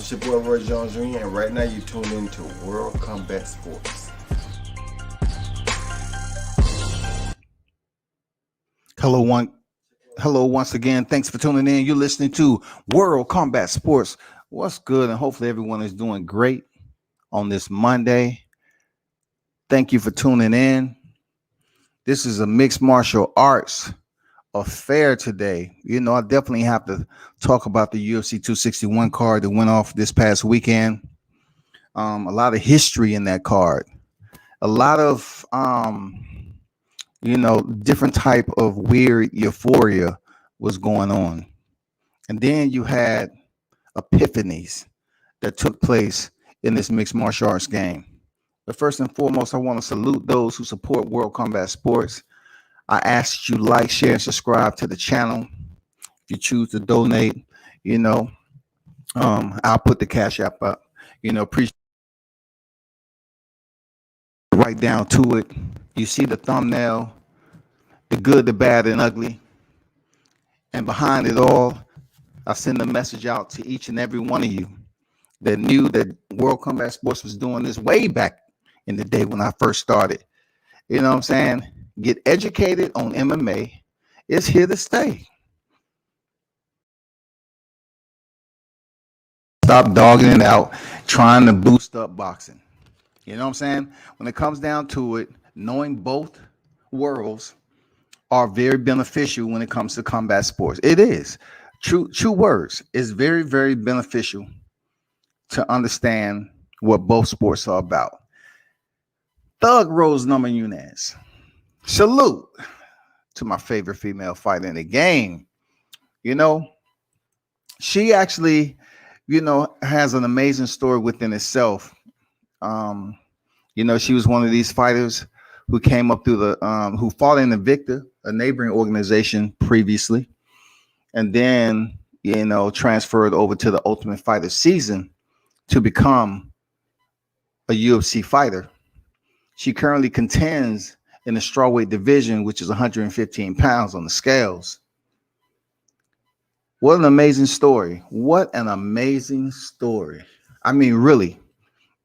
It's your boy Roy Jones Jr. and right now you tuned into World Combat Sports. Hello once again. Thanks for tuning in. You're listening to World Combat Sports. What's good? And hopefully everyone is doing great on this Monday. Thank you for tuning in. This is a mixed martial arts affair today. You know, I definitely have to talk about the UFC 261 card that went off this past weekend. A lot of history in that card. A lot of different type of weird euphoria was going on. And then you had epiphanies that took place in this mixed martial arts game. But first and foremost, I want to salute those who support World Combat Sports. I ask that you like, share, and subscribe to the channel. If you choose to donate, I'll put the Cash App up. Appreciate right down to it. You see the thumbnail, the good, the bad, and ugly. And behind it all, I send a message out to each and every one of you that knew that World Combat Sports was doing this way back in the day when I first started. You know what I'm saying? Get educated on MMA. It's here to stay. Stop dogging it out, trying to boost up boxing. You know what I'm saying? When it comes down to it, knowing both worlds are very beneficial when it comes to combat sports. It is. True words. It's very, very beneficial to understand what both sports are about. Thug Rose Nunes. Salute to my favorite female fighter in the game. She actually, has an amazing story within itself. She was one of these fighters who came up through who fought in Invicta, a neighboring organization previously, and then, transferred over to the Ultimate Fighter season to become a UFC fighter. She currently contends in the strawweight division, which is 115 pounds on the scales. What an amazing story. What an amazing story. I mean, really,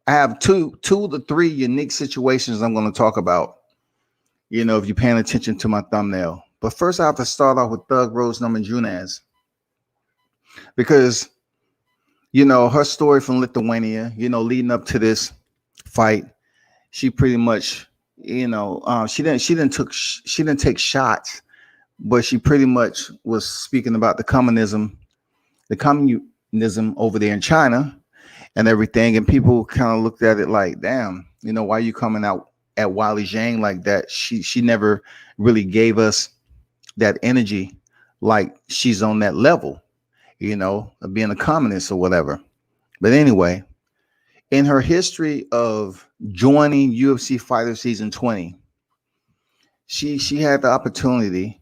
I have two to three unique situations I'm going to talk about, if you're paying attention to my thumbnail. But first, I have to start off with Thug Rose Nunes because, her story from Lithuania, leading up to this fight, she pretty much, she didn't take shots, but she pretty much was speaking about the communism over there in China and everything. And people kind of looked at it like, damn, why are you coming out at Wiley Zhang like that? She never really gave us that energy like she's on that level, of being a communist or whatever. But anyway, in her history of joining UFC Fighter Season 20, she had the opportunity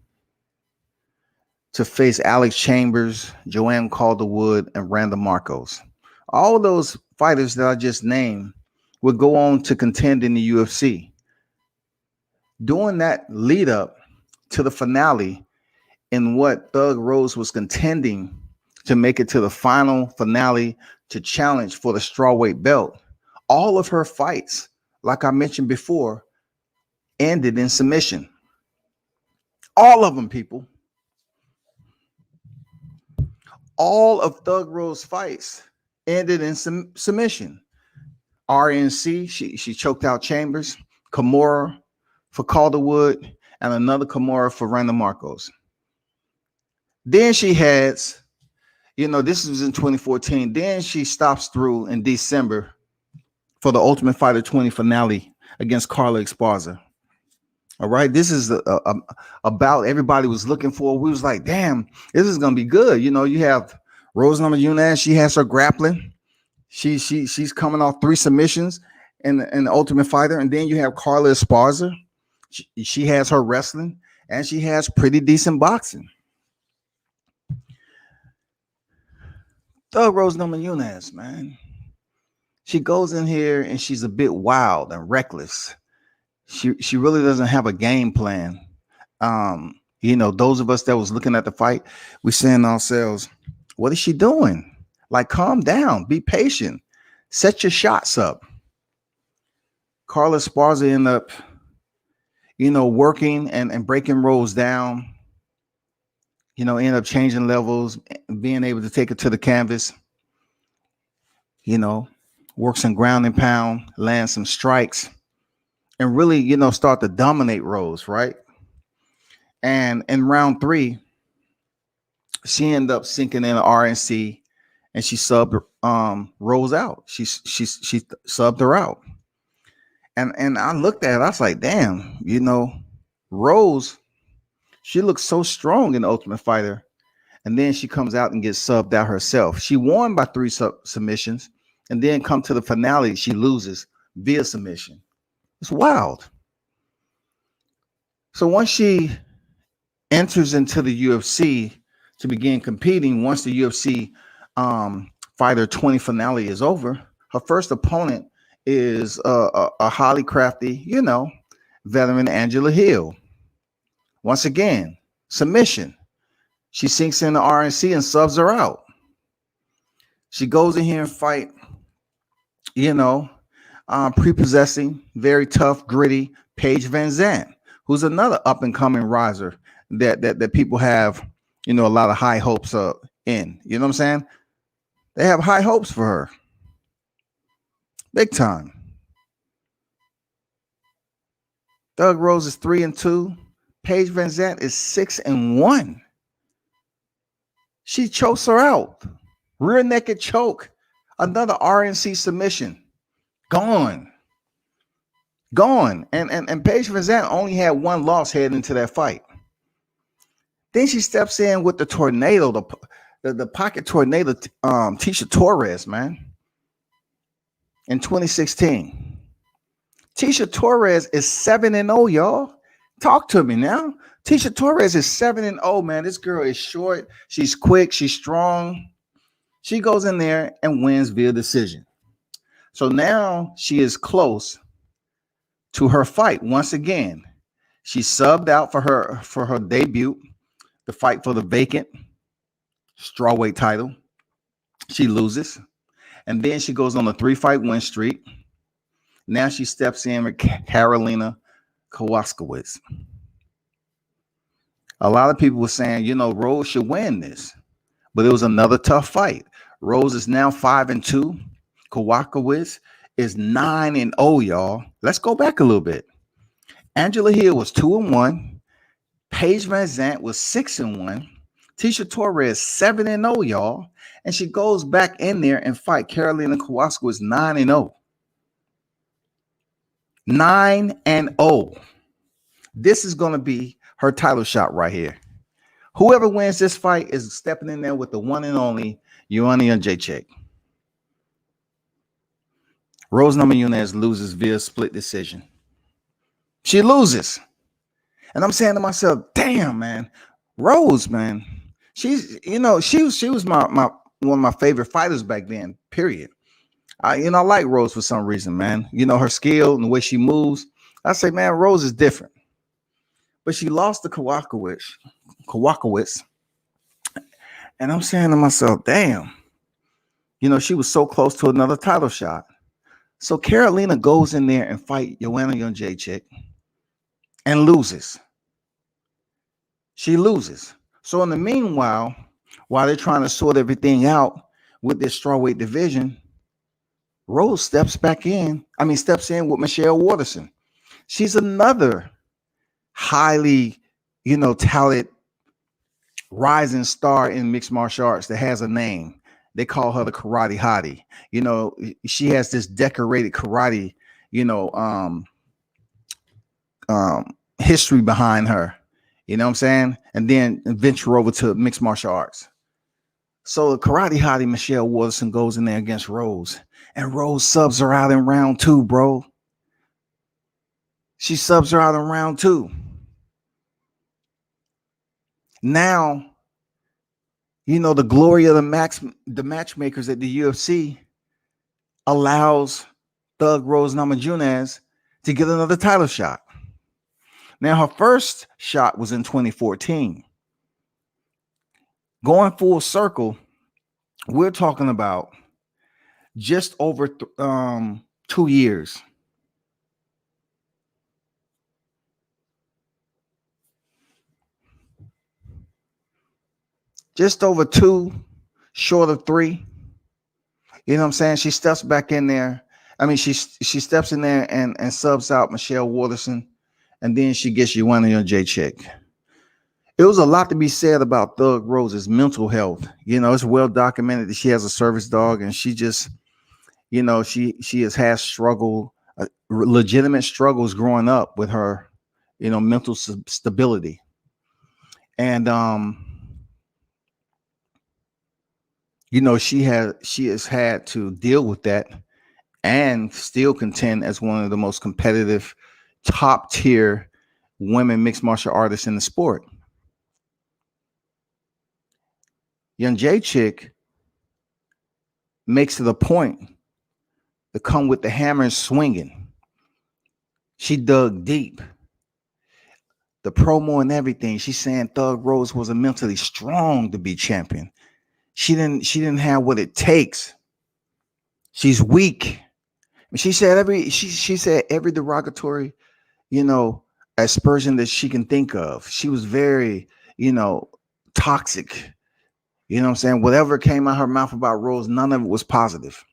to face Alex Chambers, Joanne Calderwood, and Randa Marcos. All those fighters that I just named would go on to contend in the UFC. During that lead up to the finale, in what Thug Rose was contending to make it to the final finale to challenge for the strawweight belt, all of her fights, like I mentioned before, ended in submission. All of them, people. All of Thug Rose fights ended in submission. RNC, she choked out Chambers, Kimura for Calderwood, and another Kimura for Randa Marcos. Then she has, this was in 2014. Then she stops through in December for the Ultimate Fighter 20 finale against Carla Esparza. All right, this is about everybody was looking for. We was like, damn, this is gonna be good. You have Rose Nunes. She has her grappling. She's coming off 3 submissions in the Ultimate Fighter, and then you have Carla Esparza. She has her wrestling, and she has pretty decent boxing. Thug Rose Nunes, man. She goes in here and she's a bit wild and reckless. She really doesn't have a game plan. Those of us that was looking at the fight, we saying to ourselves, what is she doing? Like, calm down, be patient, set your shots up. Carla Esparza ended up, working and breaking Rose down, end up changing levels, being able to take it to the canvas, you know, work some ground and pound, land some strikes, and really, start to dominate Rose, right? And in round 3, she ended up sinking in an RNC and she subbed Rose out. She subbed her out. And I looked at it, I was like, damn, Rose, she looks so strong in the Ultimate Fighter. And then she comes out and gets subbed out herself. She won by 3 submissions, and then come to the finale, she loses via submission. It's wild. So once she enters into the UFC to begin competing, once the UFC Fighter 20 finale is over, her first opponent is a highly crafty, veteran Angela Hill. Once again, submission. She sinks in the RNC and subs her out. She goes in here and fight, prepossessing, very tough, gritty Paige Van Zandt, who's another up and coming riser that people have, a lot of high hopes in. You know what I'm saying? They have high hopes for her. Big time. Doug Rose is 3-2. Paige Van Zandt is 6-1. She chokes her out. Rear naked choke. Another RNC submission. Gone. And Paige Van Zandt only had 1 loss heading into that fight. Then she steps in with the tornado, the pocket tornado, Tisha Torres, man. In 2016. Tisha Torres is 7-0, y'all. Talk to me now. Tisha Torres is 7-0, man. This girl is short. She's quick. She's strong. She goes in there and wins via decision. So now she is close to her fight once again. She subbed out for her debut, the fight for the vacant strawweight title. She loses. And then she goes on a 3-fight win streak. Now she steps in with Karolina Kowalkiewicz. A lot of people were saying, Rose should win this. But it was another tough fight. Rose is now 5-2. Kowalkiewicz is 9-0, y'all. Let's go back a little bit. Angela Hill was 2-1. Paige Van Zandt was 6-1. Tisha Torres 7-0, y'all. And she goes back in there and fight Karolina Kowalkiewicz 9-0. 9-0. This is going to be her title shot right here. Whoever wins this fight is stepping in there with the one and only Joanna Jędrzejczyk. Rose Namajunas loses via split decision. She loses. And I'm saying to myself, damn, man, Rose, man, she was my one of my favorite fighters back then, period. I like Rose for some reason, man. Her skill and the way she moves. I say, man, Rose is different. But she lost to Kowalkiewicz. And I'm saying to myself, damn, she was so close to another title shot. So Karolina goes in there and fight Joanna Jędrzejczyk and loses. She loses. So in the meanwhile, while they're trying to sort everything out with this strawweight division, Rose steps in with Michelle Waterson. She's another highly, talented rising star in mixed martial arts that has a name. They call her the karate hottie. She has this decorated karate, history behind her. You know what I'm saying? And then venture over to mixed martial arts. So the karate hottie Michelle Waterson goes in there against Rose. And Rose subs her out in round 2, bro. She subs her out in round 2. Now, the glory of the matchmakers at the UFC allows Thug Rose Namajunas to get another title shot. Now, her first shot was in 2014. Going full circle, We're talking about just over 2 years. Just over two, short of three. You know what I'm saying? She steps back in there. I mean, she steps in there and subs out Michelle Waterson, and then she gets Joanna J. Chick. It was a lot to be said about Thug Rose's mental health. You know, it's well documented that she has a service dog, and she just, you know, she has had legitimate struggles growing up with her, you know, mental stability, and you know, she has had to deal with that and still contend as one of the most competitive, top tier women mixed martial artists in the sport. Young J Chick makes it a point to come with the hammer and swinging. She dug deep. The promo and everything. She's saying Thug Rose wasn't mentally strong to be champion. She didn't have what it takes. She's weak. She said every derogatory, you know, aspersion that she can think of. She was very, you know, toxic. You know what I'm saying? Whatever came out of her mouth about Rose, none of it was positive.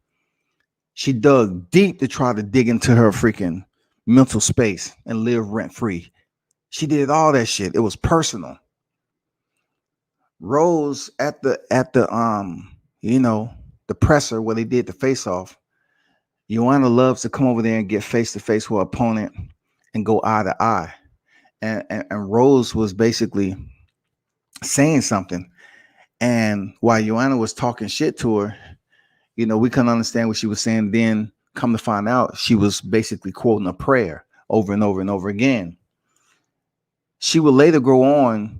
She dug deep to try to dig into her freaking mental space and live rent free. She did all that shit. It was personal. Rose at the you know, the presser where they did the face off. Joanna loves to come over there and get face to face with her opponent and go eye to eye. And Rose was basically saying something. And while Joanna was talking shit to her, you know, we couldn't understand what she was saying. Then come to find out, she was basically quoting a prayer over and over and over again. She would later go on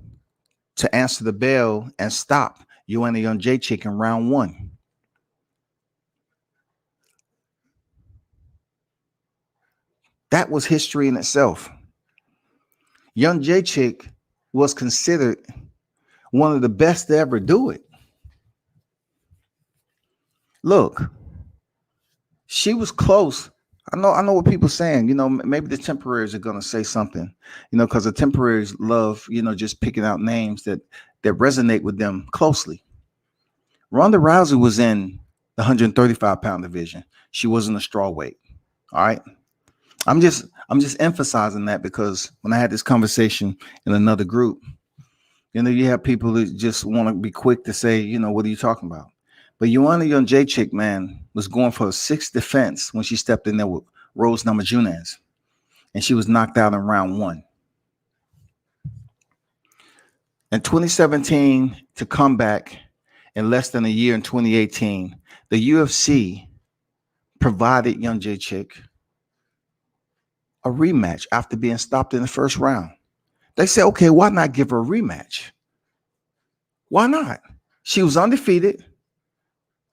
to answer the bell and stop Joanna Young J Chick in round one. That was history in itself. Young J Chick was considered one of the best to ever do it. Look, she was close. I know what people are saying. You know, maybe the temporaries are gonna say something. You know, because the temporaries love, you know, just picking out names that resonate with them closely. Ronda Rousey was in the 135-pound division. She wasn't a strawweight. All right. I'm just emphasizing that because when I had this conversation in another group, you know, you have people that just want to be quick to say, you know, what are you talking about? But Joanna Young J Chick, man, was going for a sixth defense when she stepped in there with Rose Namajunas, and she was knocked out in round one. In 2017, to come back in less than a year in 2018, the UFC provided Young J Chick a rematch after being stopped in the first round. They said, okay, why not give her a rematch? Why not? She was undefeated.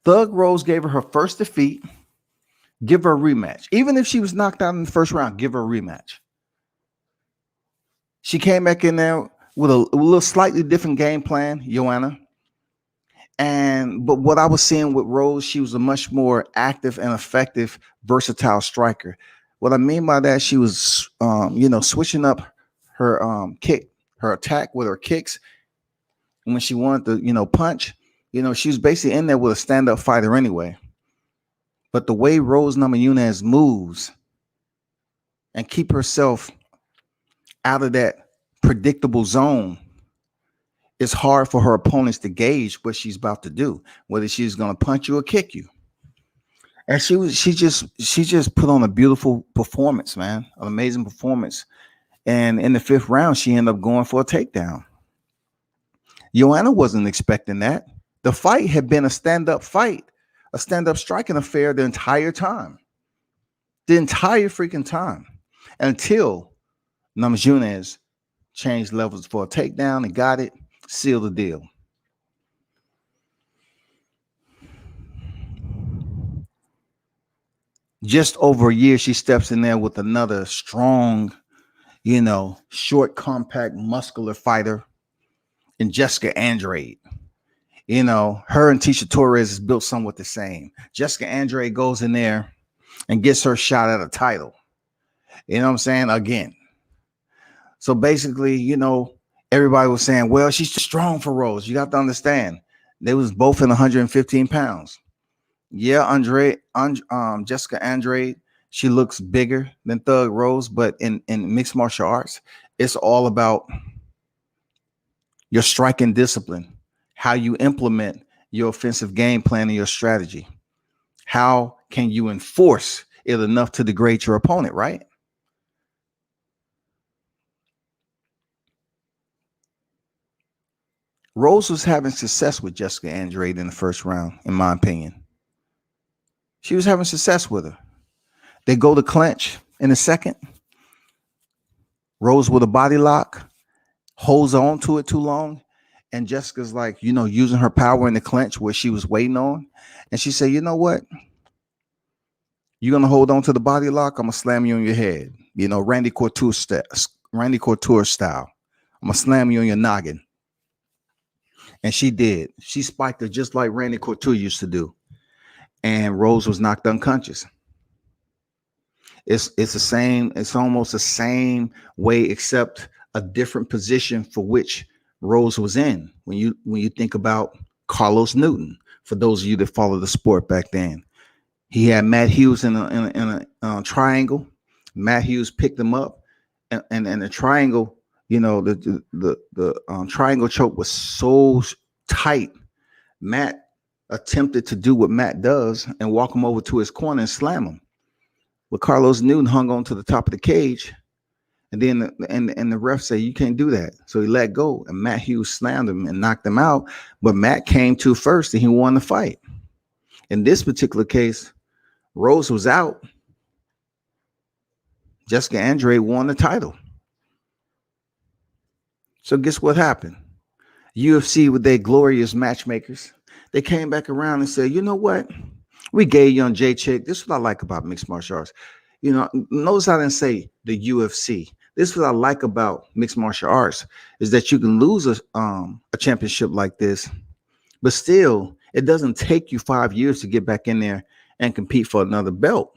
Thug Rose gave her first defeat. Give her a rematch. Even if she was knocked out in the first round, give her a rematch. She came back in there with a little slightly different game plan, Joanna. But what I was seeing with Rose, she was a much more active and effective, versatile striker. What I mean by that, she was, you know, switching up her her attack with her kicks. And when she wanted to, you know, punch, you know, she was basically in there with a stand-up fighter anyway. But the way Rose Namajunas moves and keep herself out of that predictable zone, it's hard for her opponents to gauge what she's about to do, whether she's going to punch you or kick you. And she just put on a beautiful performance, man, an amazing performance. And in the fifth round, she ended up going for a takedown. Joanna wasn't expecting that. The fight had been a stand-up fight, a stand-up striking affair the entire time. The entire freaking time. Until Namajunas changed levels for a takedown and got it, sealed the deal. Just over a year, she steps in there with another strong, you know, short, compact, muscular fighter in Jessica Andrade. Her and Tisha Torres is built somewhat the same. Jessica Andrade goes in there and gets her shot at a title. You know what I'm saying? Again. So basically, everybody was saying, well, she's too strong for Rose. You got to understand. They was both in 115 pounds. Yeah, Jessica Andrade, she looks bigger than Thug Rose, but in mixed martial arts, it's all about your striking discipline, how you implement your offensive game plan and your strategy. How can you enforce it enough to degrade your opponent, right? Rose was having success with Jessica Andrade in the first round, in my opinion. She was having success with her. They go to clinch in the second. Rose with a body lock, holds on to it too long. And Jessica's like, using her power in the clinch where she was waiting on. And she said, you know what? You're going to hold on to the body lock. I'm going to slam you on your head. Randy Couture style. I'm going to slam you on your noggin. And she did. She spiked her just like Randy Couture used to do. And Rose was knocked unconscious. It's the same. It's almost the same way, except a different position for which Rose was in. When you think about Carlos Newton, for those of you that follow the sport back then, he had Matt Hughes in a triangle. Matt Hughes picked him up, and the triangle, the triangle choke was so tight. Matt attempted to do what Matt does and walk him over to his corner and slam him. But Carlos Newton hung on to the top of the cage, and then the ref said, you can't do that. So he let go, and Matt Hughes slammed him and knocked him out. But Matt came to first, and he won the fight. In this particular case, Rose was out. Jessica Andrade won the title. So guess what happened? UFC, with their glorious matchmakers, they came back around and said, you know what? We gave you on J-Chick. This is what I like about mixed martial arts. Notice I didn't say the UFC. This is what I like about mixed martial arts is that you can lose a championship like this, but still, it doesn't take you 5 years to get back in there and compete for another belt.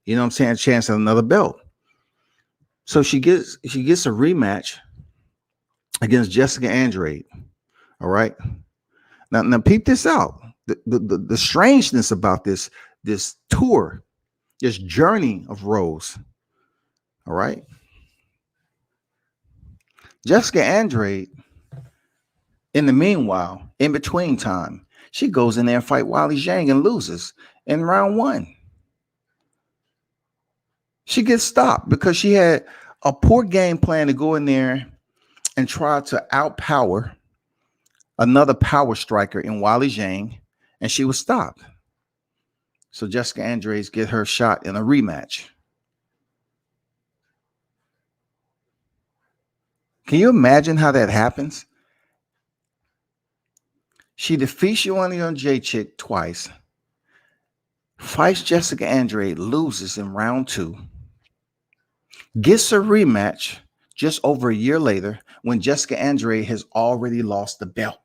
You know what I'm saying? A chance at another belt. So she gets a rematch against Jessica Andrade. All right. Now peep this out. The strangeness about this tour, this journey of Rose. All right. Jessica Andrade, in the meanwhile, in between time, she goes in there and fight Weili Zhang and loses in round 1. She gets stopped because she had a poor game plan to go in there and try to outpower another power striker in Weili Zhang, and she was stopped. So Jessica Andrade get her shot in a rematch. Can you imagine how that happens? She defeats Joanna Jacek twice, fights Jessica Andrade, loses in round 2, gets a rematch just over a year later when Jessica Andrade has already lost the belt.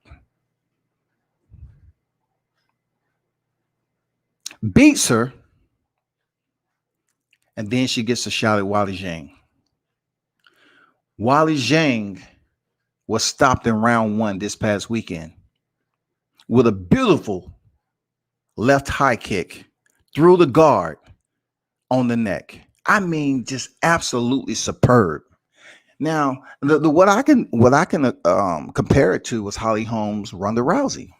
Beats her, and then she gets a shot at Weili Zhang. Weili Zhang was stopped in round 1 this past weekend with a beautiful left high kick through the guard on the neck. I mean, just absolutely superb. Now, what I can compare it to was Holly Holmes, Ronda Rousey.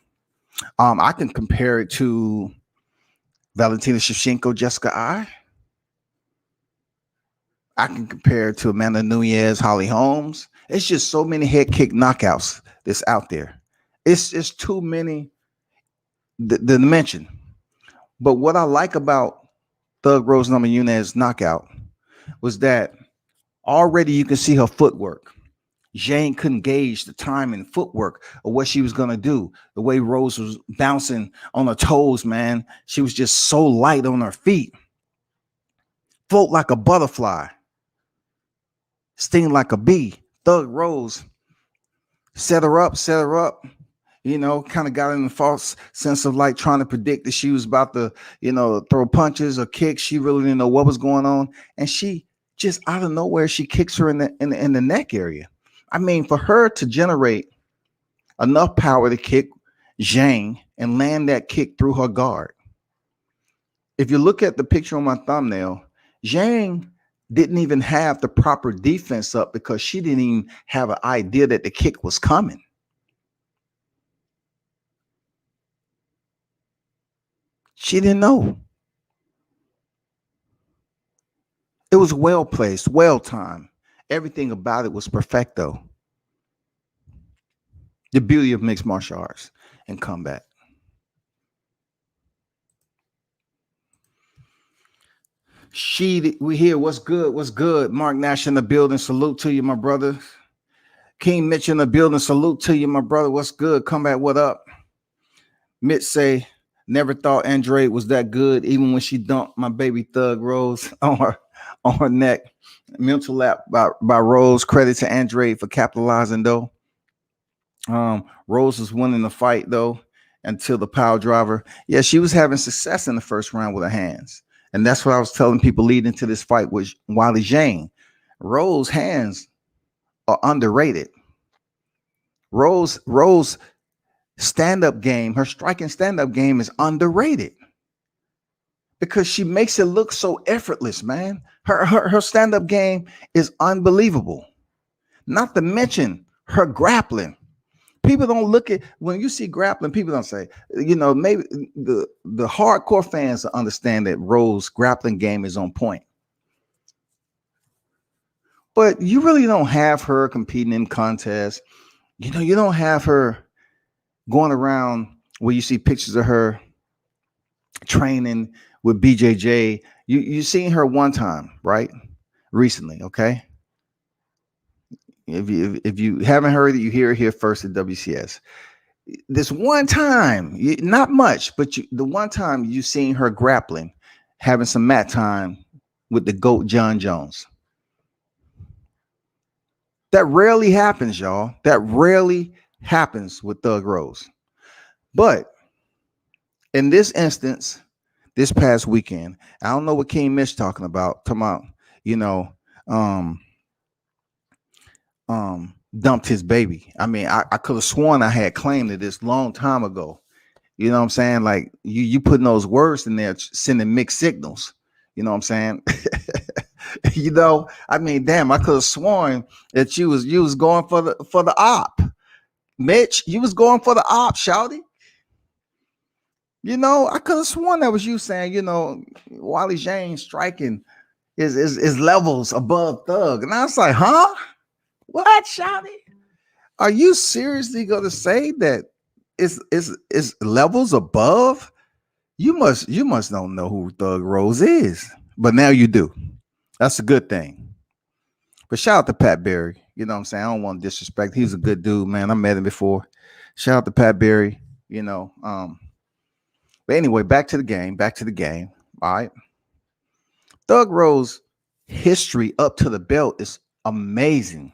I can compare it to Valentina Shevchenko, Jessica I can compare it to Amanda Nunes, Holly Holmes. It's just so many head kick knockouts that's out there. It's just too many to mention. But what I like about Thug Rose Nunes knockout was that already you can see her footwork. Zhang couldn't gauge the time and footwork of what she was going to do. The way Rose was bouncing on her toes, man. She was just so light on her feet. Float like a butterfly. Sting like a bee. Thug Rose set her up. kind of got in a false sense of like trying to predict that she was about to, throw punches or kicks. She really didn't know what was going on. And she just out of nowhere, she kicks her in the neck area. I mean, for her to generate enough power to kick Zhang and land that kick through her guard. If you look at the picture on my thumbnail, Zhang didn't even have the proper defense up because she didn't even have an idea that the kick was coming. She didn't know. It was well placed, well timed. Everything about it was perfecto. The beauty of mixed martial arts and combat. We hear what's good. Mark Nash in the building. Salute to you, my brother. King Mitch in the building. Salute to you, my brother. What's good? Combat, what up? Mitch say, never thought Andrade was that good, even when she dumped my baby Thug Rose on her neck. Mental lap by Rose. Credit to Andrade for capitalizing though. Rose was winning the fight though until the power driver. Yeah, she was having success in the first round with her hands. And that's what I was telling people leading to this fight with Weili Zhang. Rose's hands are underrated. Rose stand-up game, her striking stand-up game is underrated because she makes it look so effortless, man. Her stand-up game is unbelievable. Not to mention her grappling. People don't look at when you see grappling, people don't say, maybe the hardcore fans understand that Rose's grappling game is on point. But you really don't have her competing in contests. You don't have her going around where you see pictures of her training with BJJ. You seen her one time, right? Recently, okay? If you haven't heard it, you hear it here first at WCS. This one time, not much, but the one time you seen her grappling, having some mat time with the GOAT John Jones. That rarely happens, y'all. That rarely happens with Thug Rose. But in this instance, this past weekend, I don't know what King Mitch talking about, dumped his baby. I mean, I could have sworn I had claimed it this long time ago. You know what I'm saying? Like you putting those words in there, sending mixed signals. You know what I'm saying? I mean, damn, I could have sworn that you was going for the op. Mitch, you was going for the op, shouty. I could have sworn that was you saying, Weili Zhang striking is levels above Thug. And I was like, huh? What, shouty? Are you seriously gonna say that it's levels above? You must don't know who Thug Rose is, but now you do. That's a good thing. But shout out to Pat Berry. You know what I'm saying? I don't want to disrespect. He's a good dude, man. I met him before. Shout out to Pat Berry. But anyway, back to the game. All right. Thug Rose history up to the belt is amazing.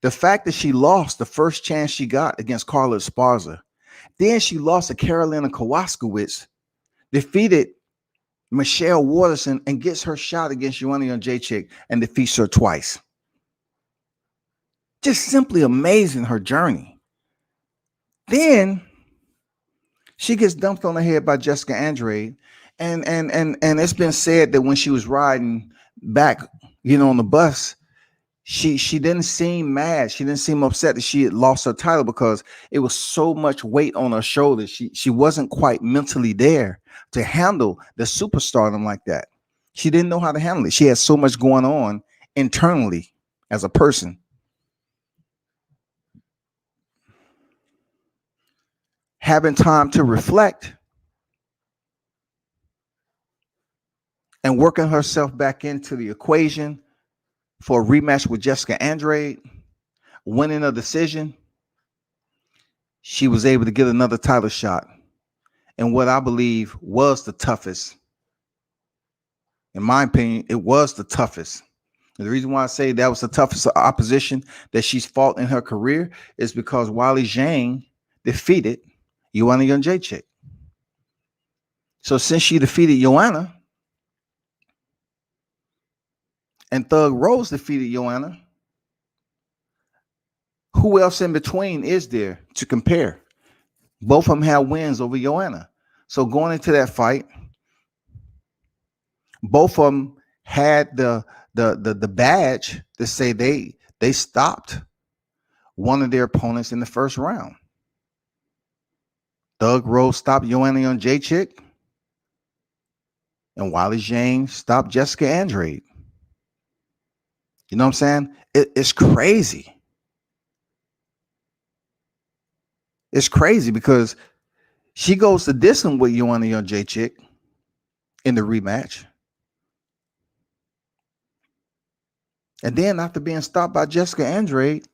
The fact that she lost the first chance she got against Carla Esparza, then she lost to Karolina Kowalskiewicz, defeated Michelle Waterson, and gets her shot against Joanna Jędrzejczyk and defeats her twice. Just simply amazing, her journey. Then she gets dumped on the head by Jessica Andrade, and it's been said that when she was riding back, on the bus, she didn't seem mad. She didn't seem upset that she had lost her title because it was so much weight on her shoulders. She wasn't quite mentally there to handle the superstardom like that. She didn't know how to handle it. She had so much going on internally as a person. Having time to reflect and working herself back into the equation for a rematch with Jessica Andrade, winning a decision, she was able to get another title shot. And what I believe was the toughest. In my opinion, it was the toughest. And the reason why I say that was the toughest opposition that she's fought in her career is because Weili Zhang defeated Joanna Jędrzejczyk. So since she defeated Joanna and Thug Rose defeated Joanna, who else in between is there to compare? Both of them have wins over Joanna. So going into that fight, both of them had the badge to say they stopped one of their opponents in the first round. Thug Rose stopped Joanna Jędrzejczyk, and Wally Zhang stopped Jessica Andrade. You know what I'm saying? It's crazy. It's crazy because she goes to distance with Joanna Jędrzejczyk in the rematch. And then after being stopped by Jessica Andrade,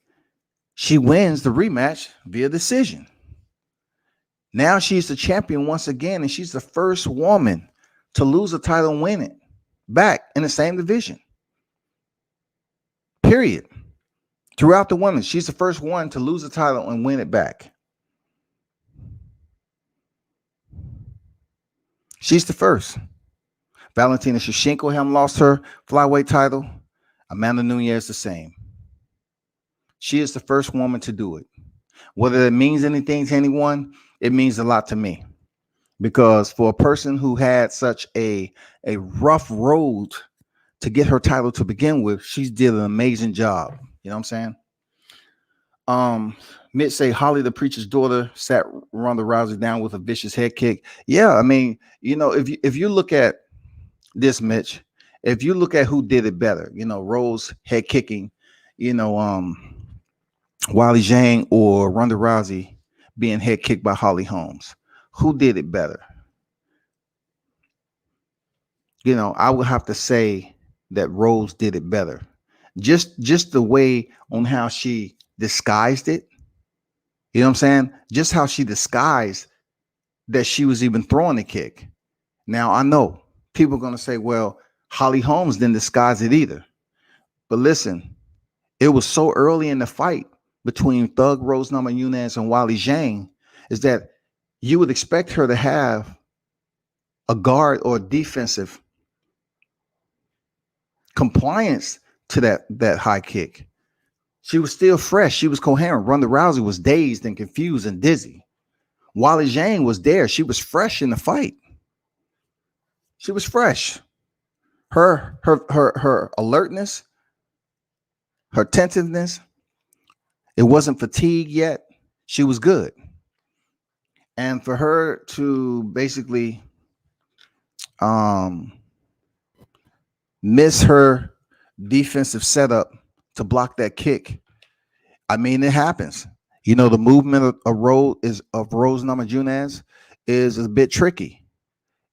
she wins the rematch via decision. Now she's the champion once again, and she's the first woman to lose a title and win it back in the same division. Period. Throughout the women, she's the first one to lose a title and win it back. She's the first. Valentina Shevchenko hadn't lost her flyweight title. Amanda Nunes the same. She is the first woman to do it. Whether it means anything to anyone, it means a lot to me. Because for a person who had such a rough road to get her title to begin with, she's did an amazing job. You know what I'm saying? Mitch say Holly the preacher's daughter sat Ronda Rousey down with a vicious head kick. Yeah, I mean, you know, if you look at this, Mitch, if you look at who did it better, you know, Rose head kicking, you know, Wally Zhang or Ronda Rousey being head kicked by Holly Holmes, who did it better? You know, I would have to say that Rose did it better. Just the way on how she disguised it. You know what I'm saying? Just how she disguised that she was even throwing the kick. Now, I know people are going to say, well, Holly Holmes didn't disguise it either. But listen, it was so early in the fight between Thug Rose Nunes and Wally Zhang is that you would expect her to have a guard or defensive compliance to that high kick. She was still fresh. She was coherent. Ronda Rousey was dazed and confused and dizzy. Wally Zhang was there. She was fresh in the fight. She was fresh. Her alertness, her attentiveness, it wasn't fatigue yet. She was good. And for her to basically miss her defensive setup to block that kick, I mean, it happens. You know, the movement of Rose Namajunas is a bit tricky.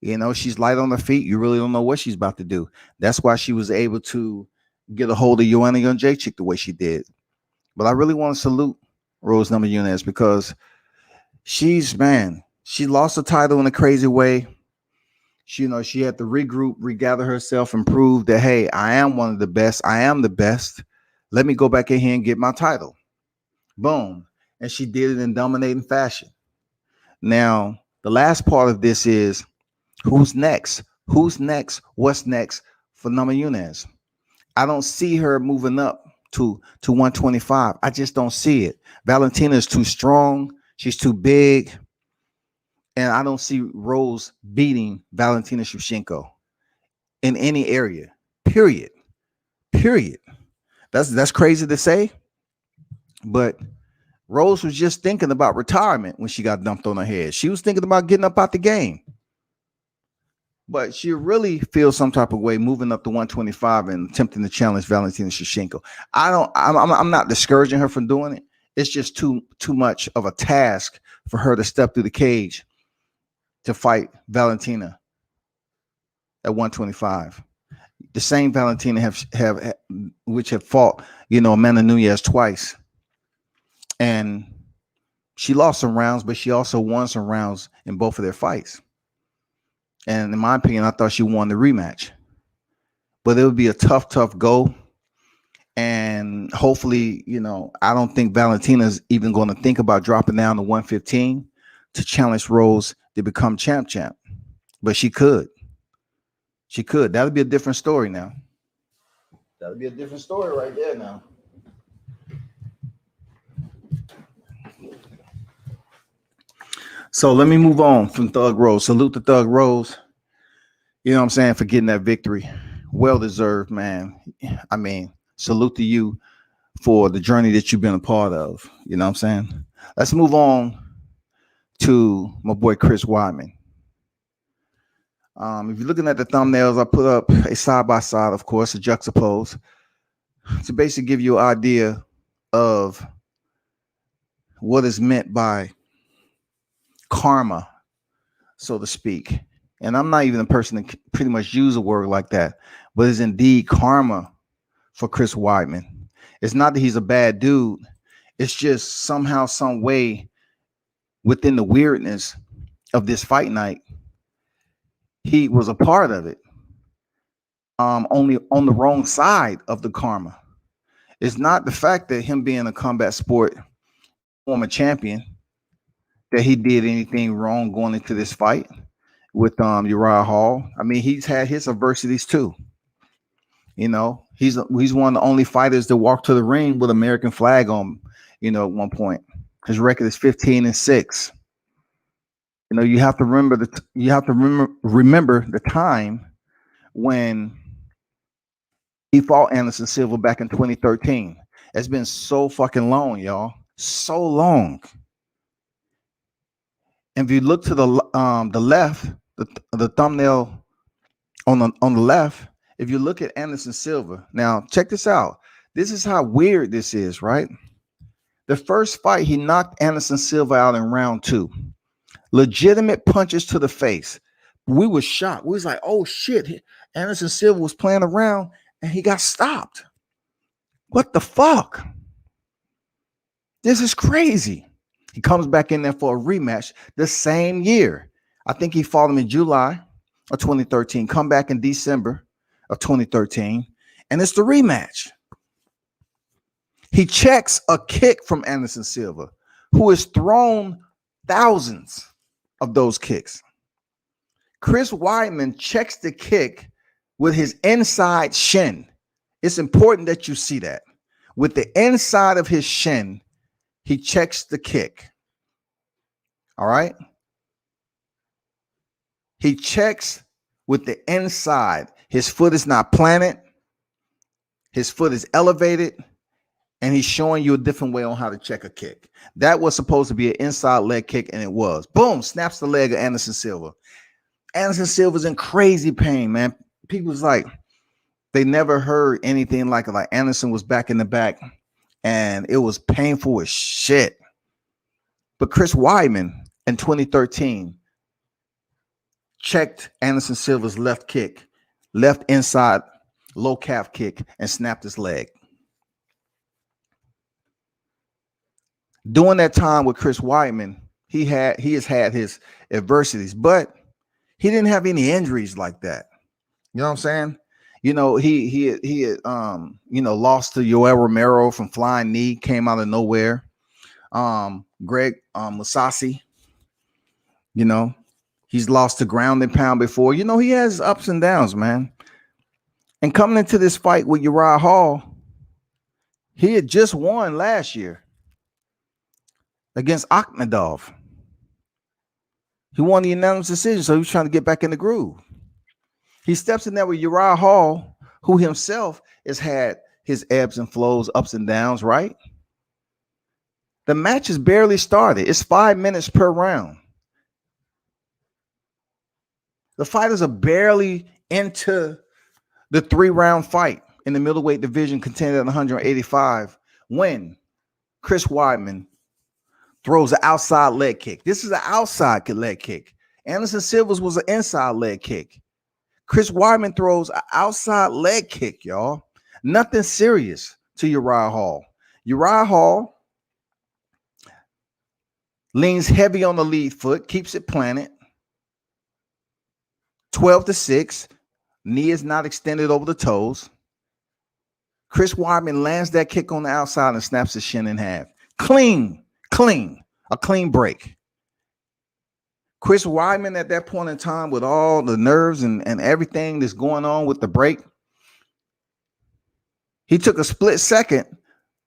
You know, she's light on her feet. You really don't know what she's about to do. That's why she was able to get a hold of Joanna Jędrzejczyk the way she did. But I really want to salute Rose Namajunas because she lost the title in a crazy way. She had to regroup, regather herself, and prove that, hey, I am one of the best. I am the best. Let me go back in here and get my title. Boom. And she did it in dominating fashion. Now, the last part of this is who's next? Who's next? What's next for Namajunas? I don't see her moving up to 125. I just don't see it. Valentina is too strong. She's too big. And I don't see Rose beating Valentina Shevchenko in any area. Period. That's crazy to say. But Rose was just thinking about retirement when she got dumped on her head. She was thinking about getting up out the game. But she really feels some type of way moving up to 125 and attempting to challenge Valentina Shevchenko. I'm not discouraging her from doing it. It's just too much of a task for her to step through the cage to fight Valentina at 125. The same Valentina which have fought, Amanda Nunes twice. And she lost some rounds, but she also won some rounds in both of their fights. And in my opinion, I thought she won the rematch. But it would be a tough go. And And hopefully, I don't think Valentina's even going to think about dropping down to 115 to challenge Rose to become champ. But she could. She could. That'll be a different story now. That'll be a different story right there now. So let me move on from Thug Rose. Salute to Thug Rose. You know what I'm saying? For getting that victory. Well deserved, man. I mean, salute to you for the journey that you've been a part of. You know what I'm saying? Let's move on to my boy Chris Weidman. If you're looking at the thumbnails, I put up a side-by-side, of course, a juxtapose to basically give you an idea of what is meant by karma, so to speak. And I'm not even a person that pretty much use a word like that, but it's indeed karma for Chris Weidman. It's not that he's a bad dude. It's just somehow, some way within the weirdness of this fight night, he was a part of it. Only on the wrong side of the karma. It's not the fact that him being a combat sport former champion that he did anything wrong going into this fight with Uriah Hall. I mean, he's had his adversities too. He's one of the only fighters that walked to the ring with American flag on, at one point. His record is 15-6. You have to remember remember the time when he fought Anderson Silva back in 2013. It's been so fucking long, y'all. So long. And if you look to the left, the thumbnail on the left, if you look at Anderson Silva, now check this out. This is how weird this is, right? The first fight, he knocked Anderson Silva out in round 2. Legitimate punches to the face. We were shocked. We was like, oh shit, Anderson Silva was playing around and he got stopped. What the fuck? This is crazy. He comes back in there for a rematch the same year. I think he fought him in July of 2013, come back in December of 2013, and it's the rematch. He checks a kick from Anderson Silva, who has thrown thousands of those kicks. Chris Weidman checks the kick with his inside shin. It's important that you see that. With the inside of his shin, he checks the kick. All right? He checks with the inside. His foot is not planted. His foot is elevated. And he's showing you a different way on how to check a kick. That was supposed to be an inside leg kick, and it was. Boom, snaps the leg of Anderson Silva. Anderson Silva's in crazy pain, man. People's like, they never heard anything like it. Like Anderson was back in the back, and it was painful as shit. But Chris Weidman in 2013 checked Anderson Silva's left kick, left inside low calf kick, and snapped his leg. During that time with Chris Weidman, he has had his adversities, but he didn't have any injuries like that. You know what I'm saying? He had lost to Yoel Romero from flying knee, came out of nowhere. Greg Musasi, he's lost to ground and pound before. He has ups and downs, man. And coming into this fight with Uriah Hall, he had just won last year against Akhmedov. He won the unanimous decision, so he was trying to get back in the groove. He steps in there with Uriah Hall, who himself has had his ebbs and flows, ups and downs, right? The match has barely started. It's 5 minutes per round. The fighters are barely into the 3-round fight in the middleweight division contended at 185 when Chris Weidman throws an outside leg kick. This is an outside leg kick. Anderson Silva's was an inside leg kick. Chris Weidman throws an outside leg kick, y'all. Nothing serious to Uriah Hall. Uriah Hall leans heavy on the lead foot, keeps it planted. 12-6. Knee is not extended over the toes. Chris Weidman lands that kick on the outside and snaps his shin in half. Clean, a clean break. Chris Weidman at that point in time, with all the nerves and everything that's going on with the break, he took a split second.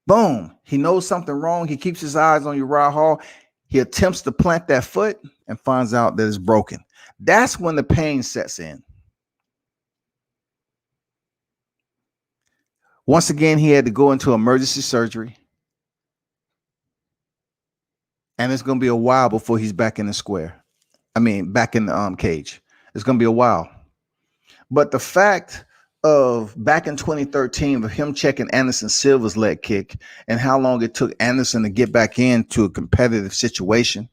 Boom. He knows something wrong. He keeps his eyes on Uriah Hall. He attempts to plant that foot and finds out that it's broken. That's when the pain sets in. Once again, he had to go into emergency surgery. And it's going to be a while before he's back in the square. Back in the cage. It's going to be a while. But the fact of back in 2013 of him checking Anderson Silva's leg kick and how long it took Anderson to get back into a competitive situation,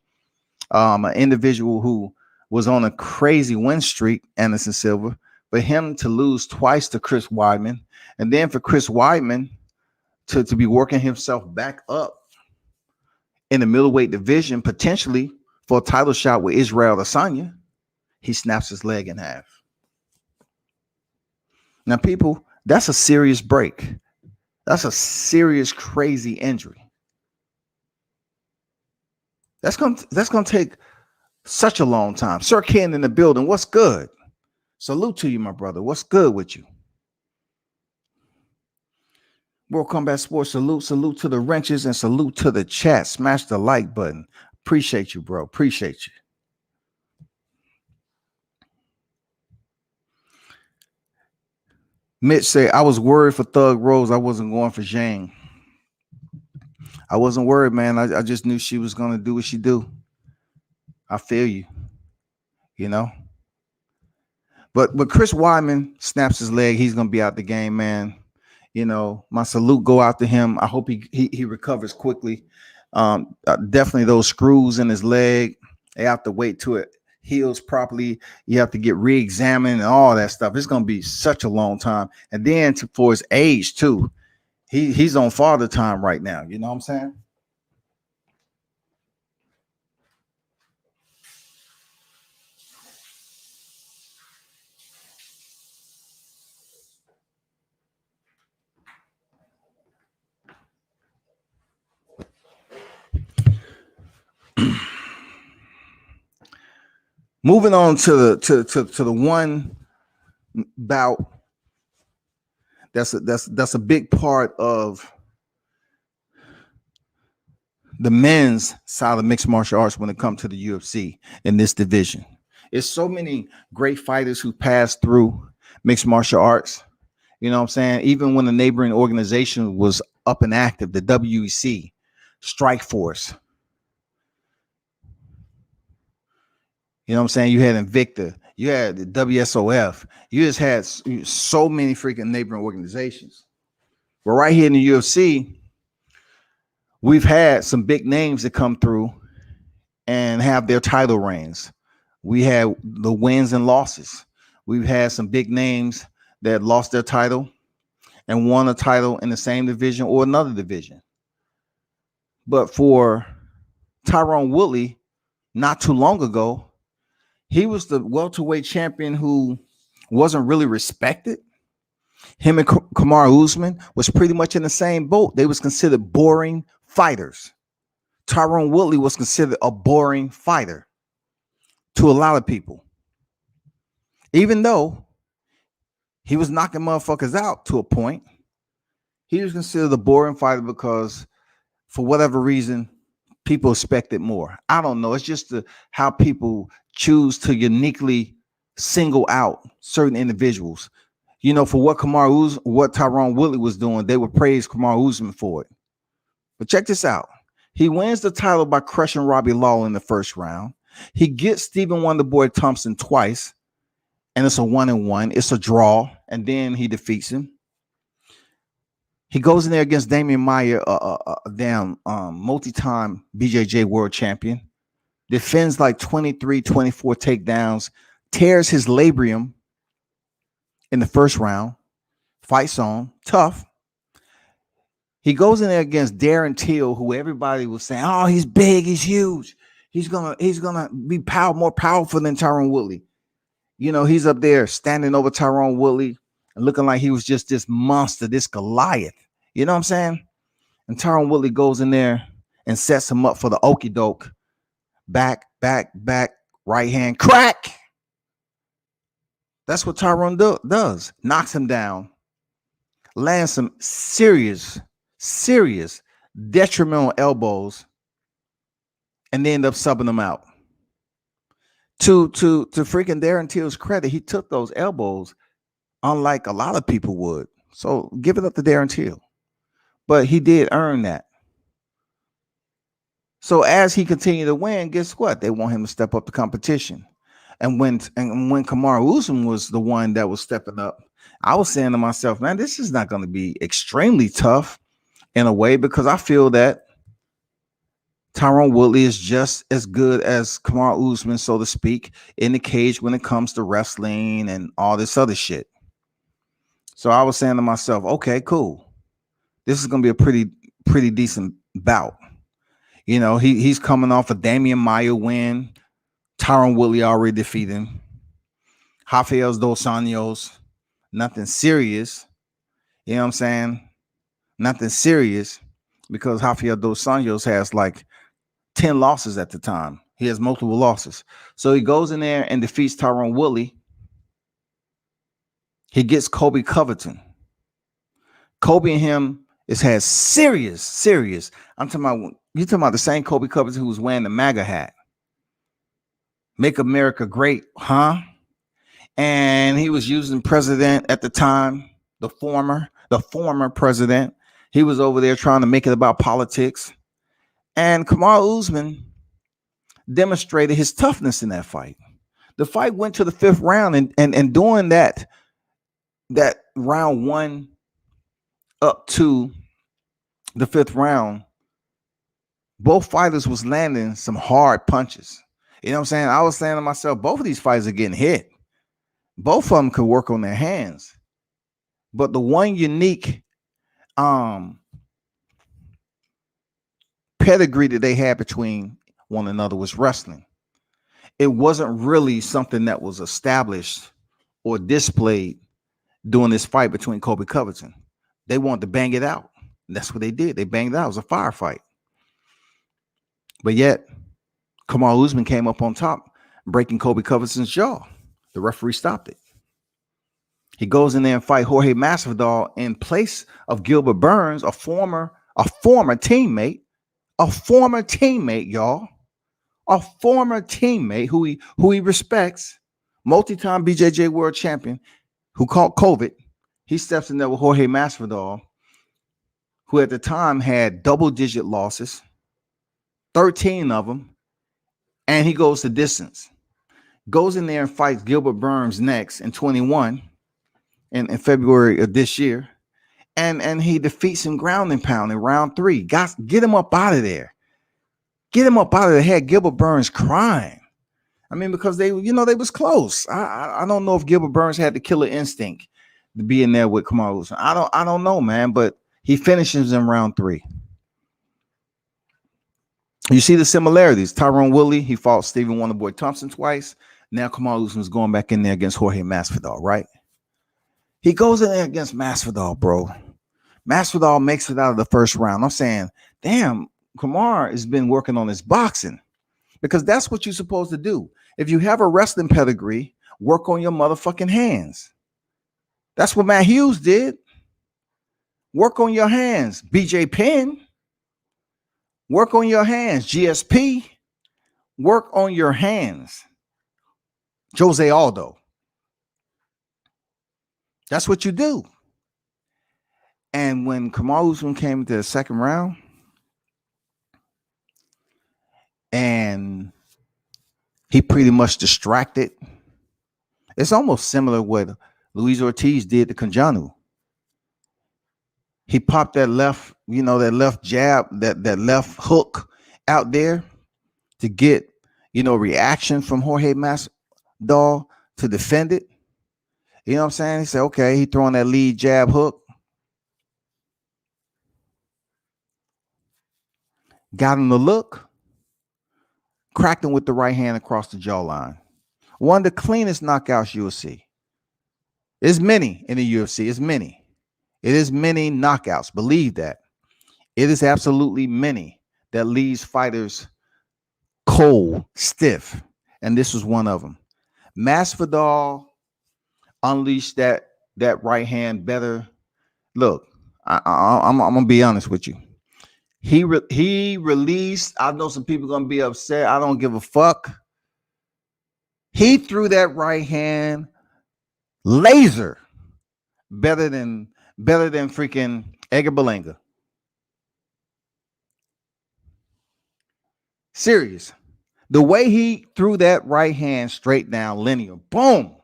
an individual who was on a crazy win streak, Anderson Silva, but him to lose twice to Chris Weidman, and then for Chris Weidman to be working himself back up in the middleweight division, potentially for a title shot with Israel Adesanya, he snaps his leg in half. Now, people, that's a serious break. That's a serious, crazy injury. That's gonna take such a long time. Sir Ken in the building. What's good? Salute to you, my brother. What's good with you? World Combat Sports. Salute to the wrenches and salute to the chat. Smash the like button. Appreciate you, bro. Appreciate you. Mitch said, I was worried for Thug Rose. I wasn't going for Zhang. I wasn't worried, man. I just knew she was going to do what she do. I feel you, you know. But Chris Weidman snaps his leg. He's going to be out the game, man. You know, my salute go out to him. I hope he recovers quickly. Definitely those screws in his leg. They have to wait till it heals properly. You have to get re-examined and all that stuff. It's going to be such a long time. And then for his age too, he's on father time right now. You know what I'm saying? Moving on to the one bout that's a big part of the men's side of mixed martial arts when it comes to the UFC in this division. There's so many great fighters who passed through mixed martial arts. You know what I'm saying? Even when the neighboring organization was up and active, the WEC, Strike Force. You know what I'm saying? You had Invicta. You had the WSOF. You just had so many freaking neighboring organizations. But right here in the UFC, we've had some big names that come through and have their title reigns. We had the wins and losses. We've had some big names that lost their title and won a title in the same division or another division. But for Tyron Woodley, not too long ago, he was the welterweight champion who wasn't really respected. Him and Kamaru Usman was pretty much in the same boat. They was considered boring fighters. Tyron Woodley was considered a boring fighter to a lot of people. Even though he was knocking motherfuckers out to a point, he was considered a boring fighter because for whatever reason, people expected more. I don't know. It's just how people choose to uniquely single out certain individuals. You know, for what Tyron Woodley was doing, they would praise Kamaru Usman for it. But check this out. He wins the title by crushing Robbie Lawler in the first round. He gets Stephen Wonderboy Thompson twice, and it's a 1-1. It's a draw, and then he defeats him. He goes in there against Damian Maia, multi-time BJJ world champion. Defends like 23, 24 takedowns. Tears his labrum in the first round. Fights on. Tough. He goes in there against Darren Till, who everybody was saying, oh, he's big, he's huge. He's gonna be more powerful than Tyron Woodley. You know, he's up there standing over Tyron Woodley. looking like he was just this monster, this Goliath. You know what I'm saying? And Tyron Woodley goes in there and sets him up for the okie doke. Back, right hand, crack. That's what Tyron does. Knocks him down, lands some serious detrimental elbows, and they end up subbing him out. To freaking Darren Till's credit, he took those elbows unlike a lot of people would. So give it up to Darren Till. But he did earn that. So as he continued to win, guess what? They want him to step up the competition. And when Kamaru Usman was the one that was stepping up, I was saying to myself, man, this is not going to be extremely tough in a way, because I feel that Tyron Woodley is just as good as Kamaru Usman, so to speak, in the cage when it comes to wrestling and all this other shit. So I was saying to myself, okay, cool. This is going to be a pretty decent bout. You know, he's coming off a Damian Maia win. Tyron Woodley already defeated him. Rafael Dos Anjos, nothing serious. You know what I'm saying? Nothing serious, because Rafael Dos Anjos has like 10 losses at the time. He has multiple losses. So he goes in there and defeats Tyron Woodley. He gets Colby Covington. Colby and him has serious. I'm talking about, you're talking about the same Colby Covington who was wearing the MAGA hat. Make America Great, huh? And he was using president at the time, the former president. He was over there trying to make it about politics. And Kamaru Usman demonstrated his toughness in that fight. The fight went to the 5th round, and during that round 1 up to the 5th round, both fighters was landing some hard punches. You know what I'm saying? I was saying to myself, both of these fighters are getting hit. Both of them could work on their hands. But the one unique pedigree that they had between one another was wrestling. It wasn't really something that was established or displayed during this fight between Colby Covington. They wanted to bang it out. And that's what they did. They banged it out. It was a firefight. But yet, Kamaru Usman came up on top, breaking Colby Covington's jaw. The referee stopped it. He goes in there and fight Jorge Masvidal in place of Gilbert Burns, a former teammate, y'all. A former teammate who he respects, multi-time BJJ world champion, who caught COVID. He steps in there with Jorge Masvidal, who at the time had double-digit losses, 13 of them, and he goes the distance. Goes in there and fights Gilbert Burns next in 21 in February of this year. And he defeats him ground and pound in round 3. Guys, get him up out of there. Get him up out of the head. Gilbert Burns crying. I mean, because they was close. I don't know if Gilbert Burns had the killer instinct to be in there with Kamaru Usman. I don't know, man, but he finishes in round 3. You see the similarities. Tyron Woodley, he fought Stephen Wonderboy Thompson twice. Now Kamaru Usman's going back in there against Jorge Masvidal, right? He goes in there against Masvidal, bro. Masvidal makes it out of the first round. I'm saying, damn, Kamaru has been working on his boxing, because that's what you're supposed to do. If you have a wrestling pedigree, work on your motherfucking hands. That's what Matt Hughes did. Work on your hands. BJ Penn. Work on your hands. GSP. Work on your hands. Jose Aldo. That's what you do. And when Kamaru Usman came to the second round, and he pretty much distracted, it's almost similar to what Luis Ortiz did to Conjanu. He popped that left, that left jab, that left hook out there to get, reaction from Jorge Masvidal to defend it. You know what I'm saying? He said, okay, he throwing that lead jab hook. Got him to look. Cracked him with the right hand across the jawline. One of the cleanest knockouts you'll see. It's many in the UFC. It's many. It is many knockouts. Believe that. It is absolutely many that leaves fighters cold, stiff. And this was one of them. Masvidal unleashed that right hand better. Look, I'm gonna be honest with you. He released. I know some people gonna be upset. I don't give a fuck. He threw that right hand laser better than freaking Edgar Berlanga. Serious. The way he threw that right hand straight down linear, boom,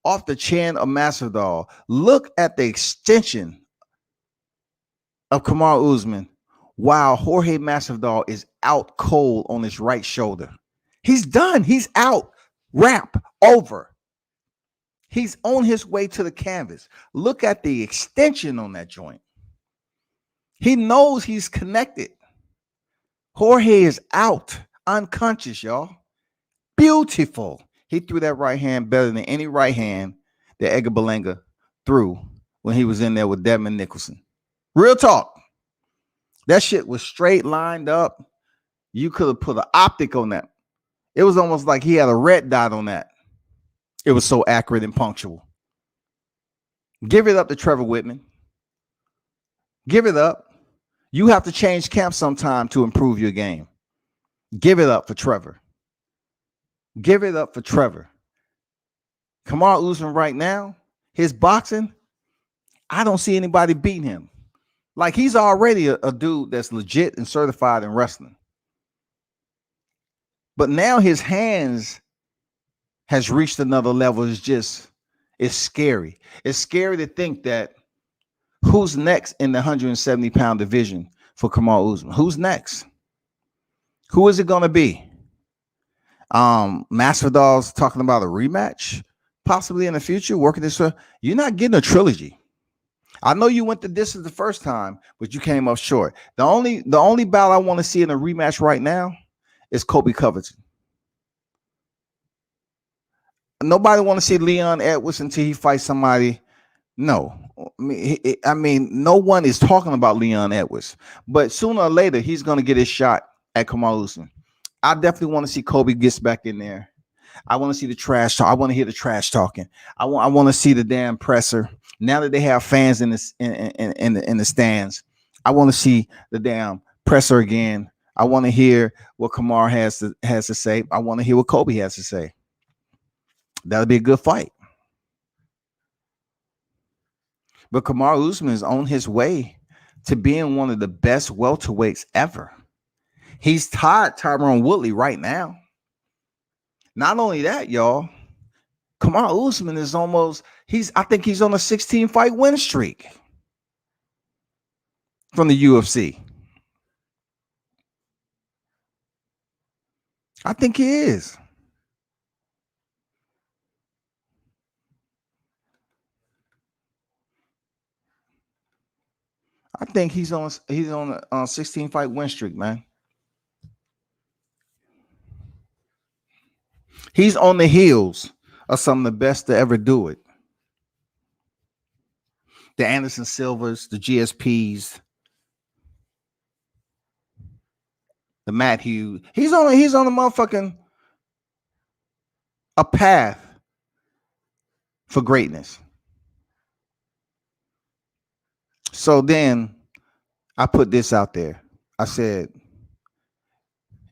off the chin of Masvidal. Look at the extension of Kamaru Usman while Jorge Masvidal is out cold on his right shoulder. He's done. He's out. Wrap over. He's on his way to the canvas. Look at the extension on that joint. He knows he's connected. Jorge is out, unconscious, y'all. Beautiful. He threw that right hand better than any right hand that Edgar Berlanga threw when he was in there with Devin Nicholson. Real talk. That shit was straight lined up. You could have put an optic on that. It was almost like he had a red dot on that. It was so accurate and punctual. Give it up to Trevor Whitman. Give it up. You have to change camp sometime to improve your game. Give it up for Trevor. Give it up for Trevor. Kamaru Usman right now, his boxing, I don't see anybody beating him. Like he's already a dude that's legit and certified in wrestling. But now his hands has reached another level. It's scary. It's scary to think that who's next in the 170-pound division for Kamaru Usman? Who's next? Who is it going to be? Masvidal's talking about a rematch, possibly in the future, working this. You're not getting a trilogy. I know you went the distance the first time, but you came up short. The only battle I want to see in a rematch right now is Kobe Covington. Nobody want to see Leon Edwards until he fights somebody. No, I mean, no one is talking about Leon Edwards, but sooner or later he's going to get his shot at Kamaru Usman. I definitely want to see Kobe gets back in there. I want to see the trash talk. I want to hear the trash talking. I want to see the damn presser. Now that they have fans in the stands, I want to see the damn presser again. I want to hear what Kamaru has to say. I want to hear what Kobe has to say. That'll be a good fight. But Kamaru Usman is on his way to being one of the best welterweights ever. He's tied Tyron Woodley right now. Not only that, y'all, Kamaru Usman is I think he's on a 16-fight win streak from the UFC. I think he is. I think he's on a 16-fight win streak, man. He's on the heels of some of the best to ever do it. The Anderson Silvas, the GSPs, the Matt Hughes. He's on a motherfucking a path for greatness. So then I put this out there. I said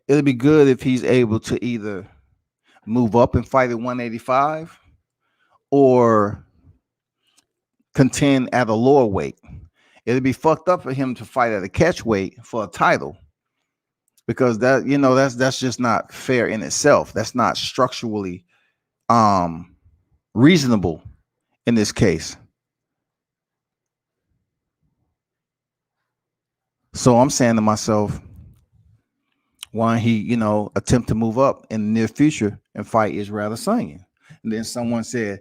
it'll be good if he's able to either move up and fight at 185 or contend at a lower weight. It'd be fucked up for him to fight at a catch weight for a title, because that's just not fair in itself. That's not structurally reasonable in this case. So I'm saying to myself, why he, attempt to move up in the near future and fight Israel Adesanya. And then someone said,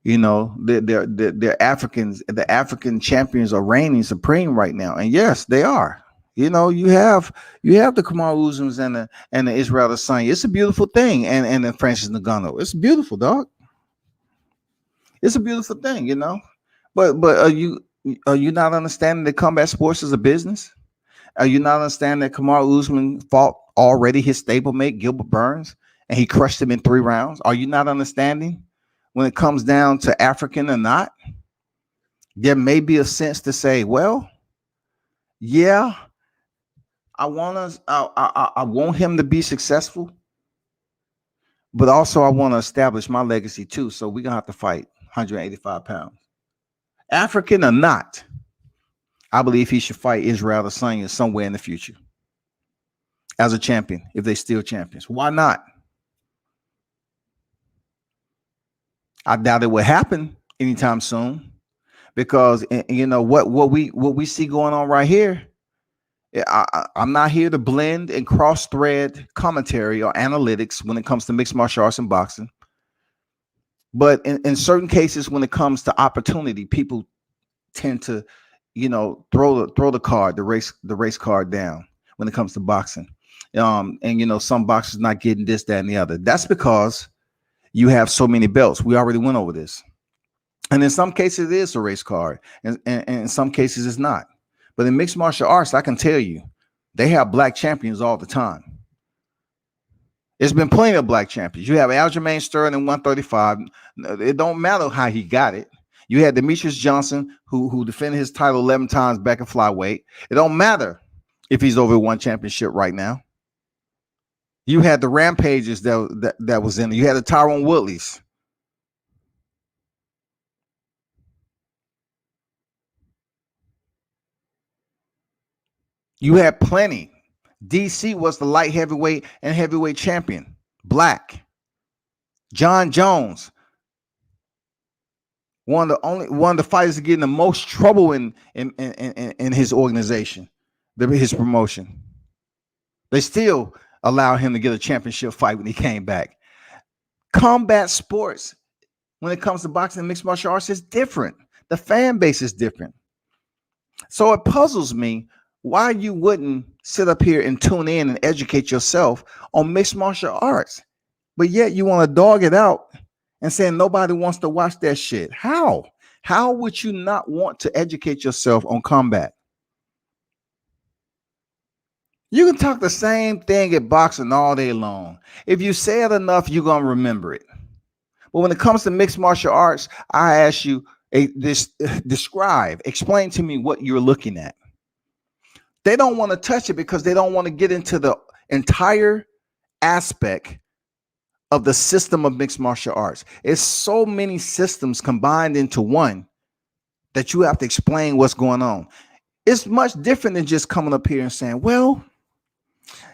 they're Africans. The African champions are reigning supreme right now, and yes, they are. You have the Kamaru Usmans and the Israel Adesanya. It's a beautiful thing, and then Francis Ngannou. It's beautiful, dog. It's a beautiful thing, you know. But are you not understanding that combat sports is a business? Are you not understanding that Kamaru Usman fought already his stablemate Gilbert Burns and he crushed him in 3 rounds? Are you not understanding when it comes down to African or not? There may be a sense to say, well, yeah, I want him to be successful, but also I want to establish my legacy too. So we're gonna have to fight 185 pounds. African or not, I believe he should fight Israel Adesanya somewhere in the future as a champion, if they still champions. Why not? I doubt it will happen anytime soon because you know what we see going on right here. I'm not here to blend and cross thread commentary or analytics when it comes to mixed martial arts and boxing. But in certain cases, when it comes to opportunity, people tend to, throw the race card down when it comes to boxing. And some boxers not getting this, that, and the other. That's because you have so many belts. We already went over this. And in some cases, it is a race card, and in some cases, it's not. But in mixed martial arts, I can tell you, they have black champions all the time. There's been plenty of black champions. You have Aljamain Sterling in 135. It don't matter how he got it. You had Demetrius Johnson, who defended his title 11 times back in flyweight. It don't matter if he's over one championship right now. You had the Rampages that was in it. You had the Tyrone Woodleys. You had plenty. DC was the light heavyweight and heavyweight champion. Black. John Jones, one of the fighters to get in the most trouble in his organization, his promotion. They still allow him to get a championship fight when he came back. Combat sports, when it comes to boxing and mixed martial arts, is different. The fan base is different. So it puzzles me why you wouldn't sit up here and tune in and educate yourself on mixed martial arts, but yet you want to dog it out and saying nobody wants to watch that shit. How? How would you not want to educate yourself on combat? You can talk the same thing at boxing all day long. If you say it enough, you're going to remember it. But when it comes to mixed martial arts, I ask you, explain to me what you're looking at. They don't want to touch it because they don't want to get into the entire aspect of the system of mixed martial arts. It's so many systems combined into one that you have to explain what's going on. It's much different than just coming up here and saying, well,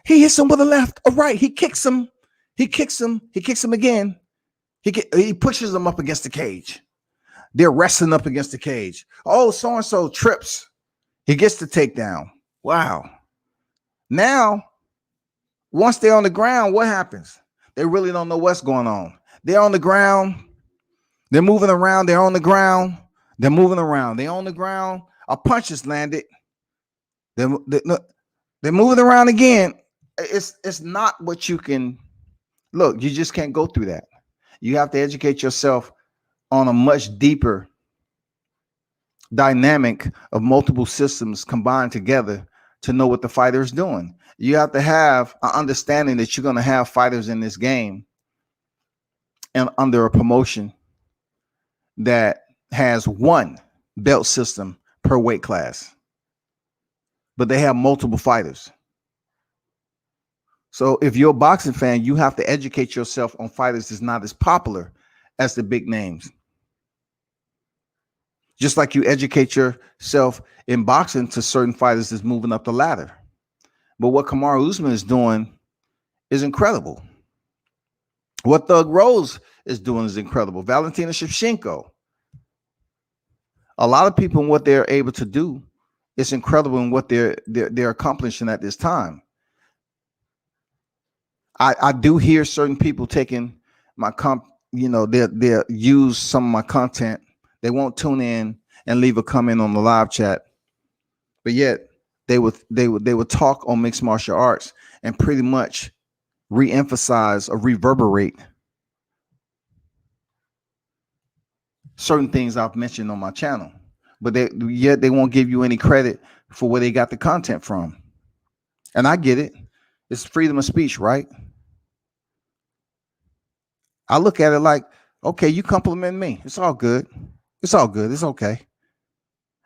he hits him with a left or right. He kicks him. He kicks him again. He pushes him up against the cage. They're wrestling up against the cage. Oh, so-and-so trips. He gets the takedown. Wow. Now, once they're on the ground, what happens? They really don't know what's going on. They're on the ground. They're moving around. They're on the ground. They're moving around. They're on the ground. A punch is landed. They're moving around again. It's not what you can look. You just can't go through that. You have to educate yourself on a much deeper dynamic of multiple systems combined together to know what the fighter is doing. You have to have an understanding that you're going to have fighters in this game and under a promotion that has one belt system per weight class, but they have multiple fighters. So if you're a boxing fan, you have to educate yourself on fighters that's not as popular as the big names. Just like you educate yourself in boxing to certain fighters that's moving up the ladder. But what Kamaru Usman is doing is incredible. What Thug Rose is doing is incredible. Valentina Shevchenko. A lot of people and what they're able to do is incredible in what they're accomplishing at this time. I do hear certain people taking my they'll use some of my content. They won't tune in and leave a comment on the live chat, but yet they would talk on mixed martial arts and pretty much re-emphasize or reverberate certain things I've mentioned on my channel, but yet they won't give you any credit for where they got the content from. And I get it. It's freedom of speech, right? I look at it like, okay, you compliment me. It's all good. It's all good. It's okay.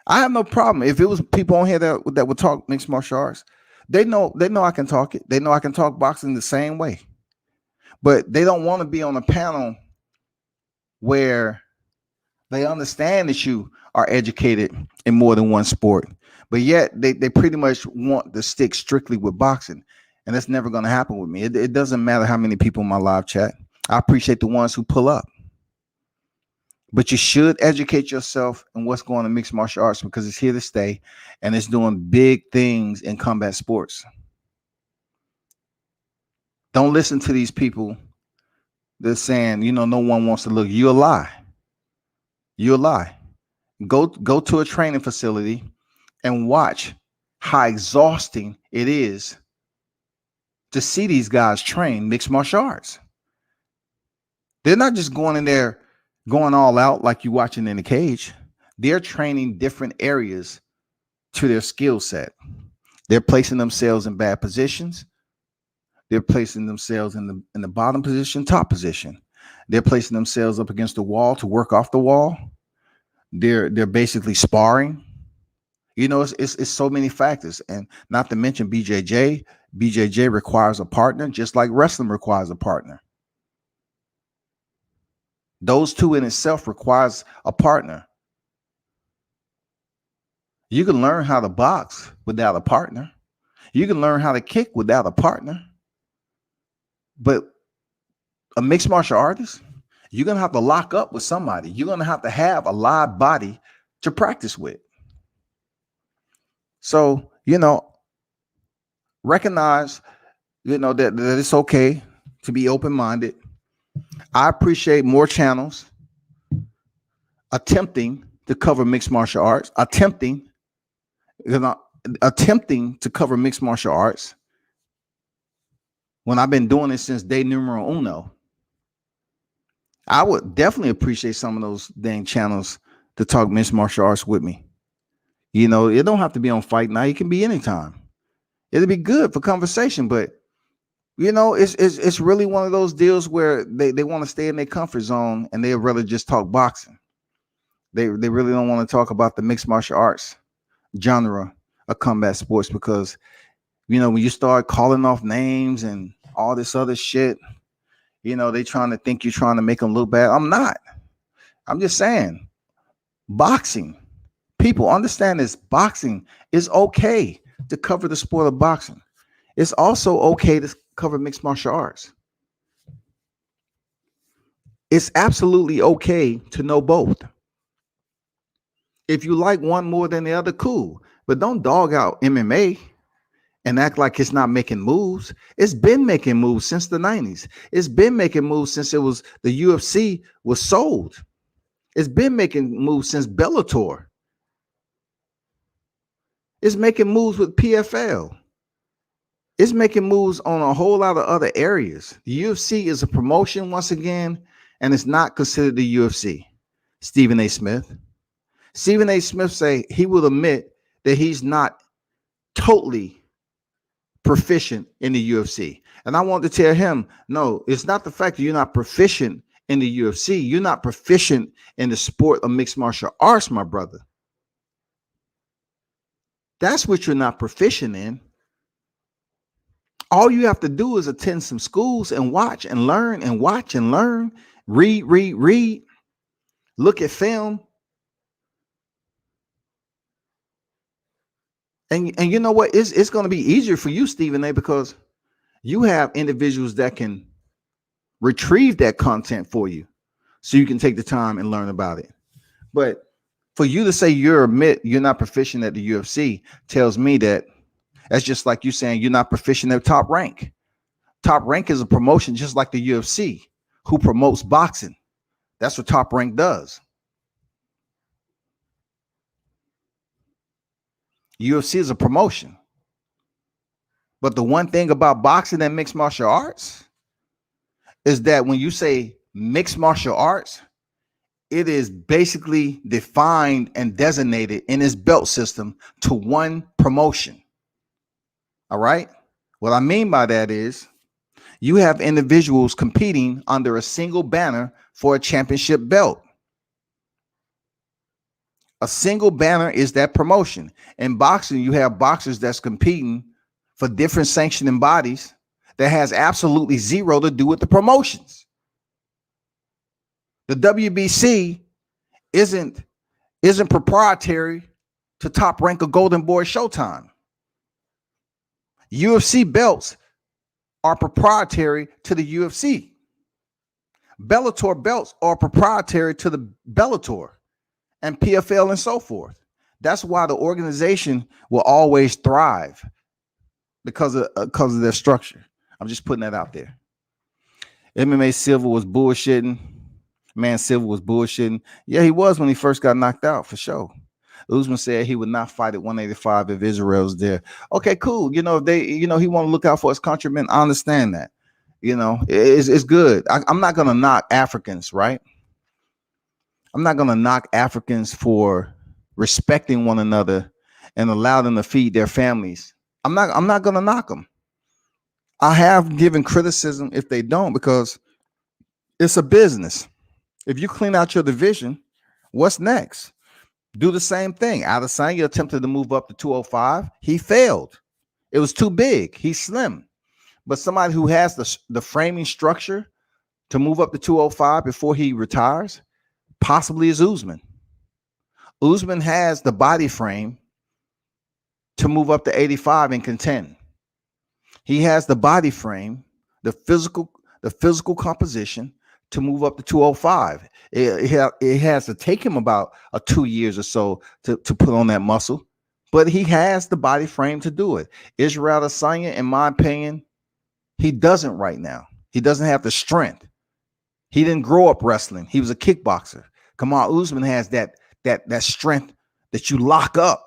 I have no problem. If it was people on here that would talk mixed martial arts, they know I can talk it. They know I can talk boxing the same way. But they don't want to be on a panel where they understand that you are educated in more than one sport, but yet they pretty much want to stick strictly with boxing. And that's never going to happen with me. It doesn't matter how many people in my live chat. I appreciate the ones who pull up. But you should educate yourself in what's going on mixed martial arts because it's here to stay and it's doing big things in combat sports. Don't listen to these people that's saying, no one wants to look. You're a lie. You're a lie. Go to a training facility and watch how exhausting it is to see these guys train mixed martial arts. They're not just going in there, going all out like you watching in the cage. They're training different areas to their skill set. They're placing themselves in bad positions. They're placing themselves in the bottom position, top position. They're placing themselves up against the wall to work off the wall. They're basically sparring. It's so many factors, and not to mention BJJ. BJJ requires a partner, just like wrestling requires a partner. Those two in itself requires a partner. You can learn how to box without a partner. You can learn how to kick without a partner. But a mixed martial artist, you're going to have to lock up with somebody. You're going to have a live body to practice with. So, recognize, that it's okay to be open-minded. I appreciate more channels attempting to cover mixed martial arts, attempting to cover mixed martial arts when I've been doing it since day numero uno. I would definitely appreciate some of those dang channels to talk mixed martial arts with me. It don't have to be on Fight Night. It can be anytime. It'll be good for conversation, but it's really one of those deals where they want to stay in their comfort zone and they'd rather just talk boxing. They really don't want to talk about the mixed martial arts genre of combat sports because, when you start calling off names and all this other shit, they trying to think you're trying to make them look bad. I'm not. I'm just saying, boxing. People understand this. Boxing is okay to cover the sport of boxing. It's also okay to cover mixed martial arts. It's absolutely okay to know both. If you like one more than the other, cool. But don't dog out MMA and act like it's not making moves. It's been making moves since the 90s. It's been making moves since the UFC was sold. It's been making moves since Bellator. It's making moves with PFL. It's making moves on a whole lot of other areas. The UFC is a promotion once again, and it's not considered the UFC. Stephen A. Smith. Stephen A. Smith say he will admit that he's not totally proficient in the UFC. And I want to tell him, no, it's not the fact that you're not proficient in the UFC. You're not proficient in the sport of mixed martial arts, my brother. That's what you're not proficient in. All you have to do is attend some schools and watch and learn and watch and learn. Read. Look at film. And you know what? It's going to be easier for you, Stephen A., because you have individuals that can retrieve that content for you so you can take the time and learn about it. But for you to say you're not proficient at the UFC tells me that's just like you saying you're not proficient at Top Rank. Top Rank is a promotion just like the UFC, who promotes boxing. That's what Top Rank does. UFC is a promotion. But the one thing about boxing and mixed martial arts is that when you say mixed martial arts, it is basically defined and designated in its belt system to one promotion. All right. What I mean by that is you have individuals competing under a single banner for a championship belt. A single banner is that promotion. In boxing, you have boxers that's competing for different sanctioning bodies that has absolutely zero to do with the promotions. The WBC isn't proprietary to Top Rank of Golden Boy Showtime. UFC belts are proprietary to the UFC. Bellator belts are proprietary to the Bellator and PFL and so forth. That's why the organization will always thrive because of their structure. I'm just putting that out there. MMA Silva was bullshitting. Man, Silva was bullshitting. Yeah, he was when he first got knocked out, for sure. Usman said he would not fight at 185 if Israel's there. Okay, cool. You know, if they, he want to look out for his countrymen. I understand that. It's good. I'm not going to knock Africans, right? I'm not going to knock Africans for respecting one another and allow them to feed their families. I'm not going to knock them. I have given criticism if they don't, because it's a business. If you clean out your division, what's next? Do the same thing. Adesanya attempted to move up to 205. He failed. It was too big. He's slim. But somebody who has the framing structure to move up to 205 before he retires possibly is Usman. Usman has the body frame to move up to 85 and contend. He has the body frame, the physical composition to move up to 205. It has to take him about 2 years or so to put on that muscle, but he has the body frame to do it. Israel Adesanya, in my opinion, he doesn't right now. He doesn't have the strength. He didn't grow up wrestling. He was a kickboxer. Kamaru Usman has that strength that you lock up.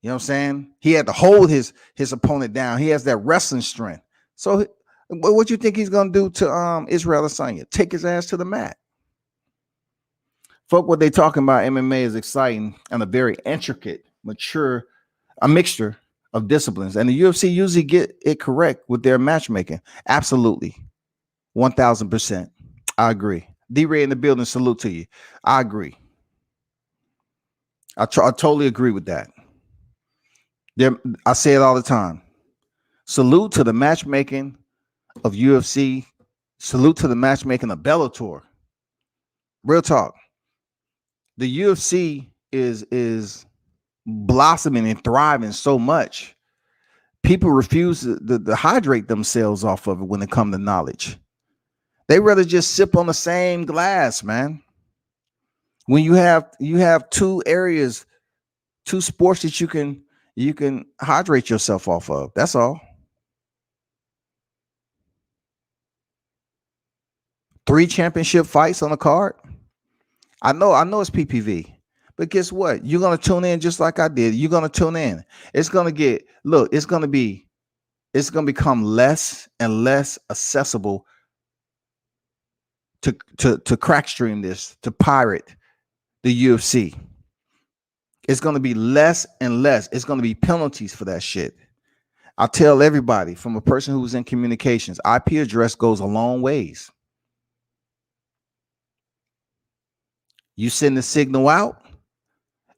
You know what I'm saying? He had to hold his opponent down. He has that wrestling strength. So what do you think he's going to do to Israel Adesanya? Take his ass to the mat. Folk, what they talking about MMA is exciting and a very intricate, mature, a mixture of disciplines. And the UFC usually get it correct with their matchmaking. Absolutely. 1,000%. I agree. D-Ray in the building, salute to you. I agree. I totally agree with that. I say it all the time. Salute to the matchmaking of UFC. Salute to the matchmaking of Bellator. Real talk. The UFC is blossoming and thriving so much. People refuse to hydrate themselves off of it when it comes to knowledge. They rather just sip on the same glass, man. When you have two areas, two sports that you can hydrate yourself off of. That's all. 3 championship fights on the card. I know it's PPV, but guess what? You're gonna tune in just like I did. You're gonna tune in. It's gonna become less and less accessible to crack stream this, to pirate the UFC. It's gonna be less and less. It's gonna be penalties for that shit. I tell everybody, from a person who's in communications, IP address goes a long ways. You send the signal out,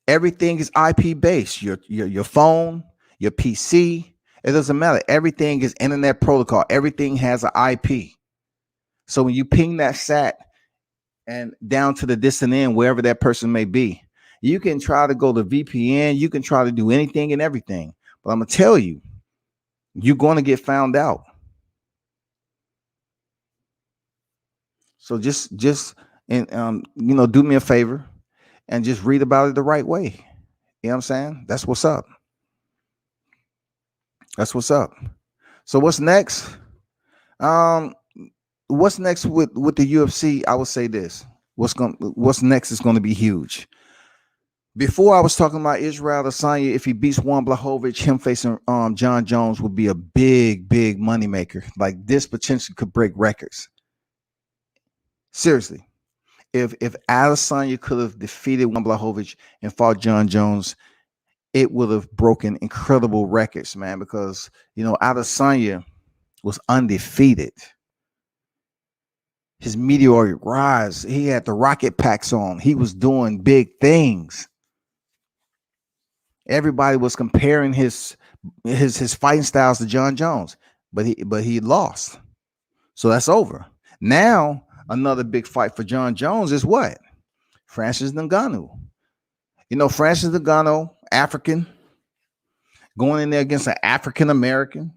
everything is IP based. Your phone, your PC, it doesn't matter. Everything is internet protocol. Everything has an IP. So when you ping that SAT and down to the distant end, wherever that person may be, you can try to go to VPN. You can try to do anything and everything. But I'm going to tell you, you're going to get found out. So just and do me a favor and just read about it the right way. You know what I'm saying? That's what's up. That's what's up. So what's next? What's next with the UFC? I would say this. What's next is going to be huge. Before I was talking about Israel Adesanya, if he beats Juan Blachowicz, him facing John Jones would be a big moneymaker. Like, this potentially could break records. Seriously. If Adesanya could have defeated Blachowicz and fought John Jones, it would have broken incredible records, man. Because Adesanya was undefeated. His meteoric rise. He had the rocket packs on. He was doing big things. Everybody was comparing his fighting styles to John Jones, but he lost. So that's over. Now another big fight for John Jones is what? Francis Ngannou. Francis Ngannou, African, going in there against an African American,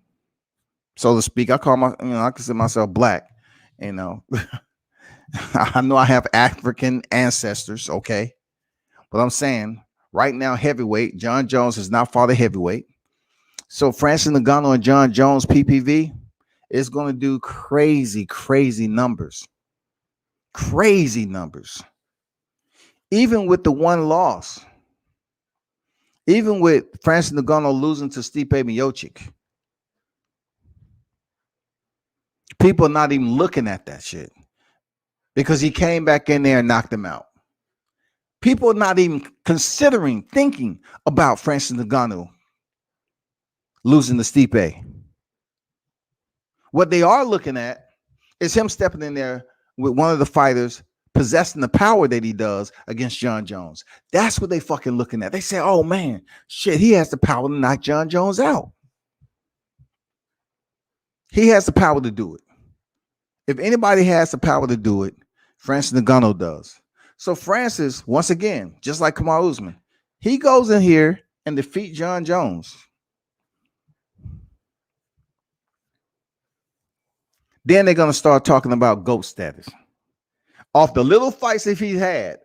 so to speak. I consider myself black. I know I have African ancestors, okay? But I'm saying right now, heavyweight, John Jones has not fought a heavyweight. So Francis Ngannou and John Jones PPV is going to do crazy, crazy numbers. Crazy numbers. Even with the one loss, even with Francis Ngannou losing to Stipe Miocic, people are not even looking at that shit because he came back in there and knocked him out. People are not even thinking about Francis Ngannou losing to Stipe. What they are looking at is him stepping in there with one of the fighters possessing the power that he does against John Jones. That's what they fucking looking at. They say, oh man, shit, he has the power to knock John Jones out. He has the power to do it. If anybody has the power to do it, Francis Ngannou does. So Francis, once again, just like Kamaru Usman, he goes in here and defeats John Jones. Then they're going to start talking about GOAT status. Off the little fights if he had.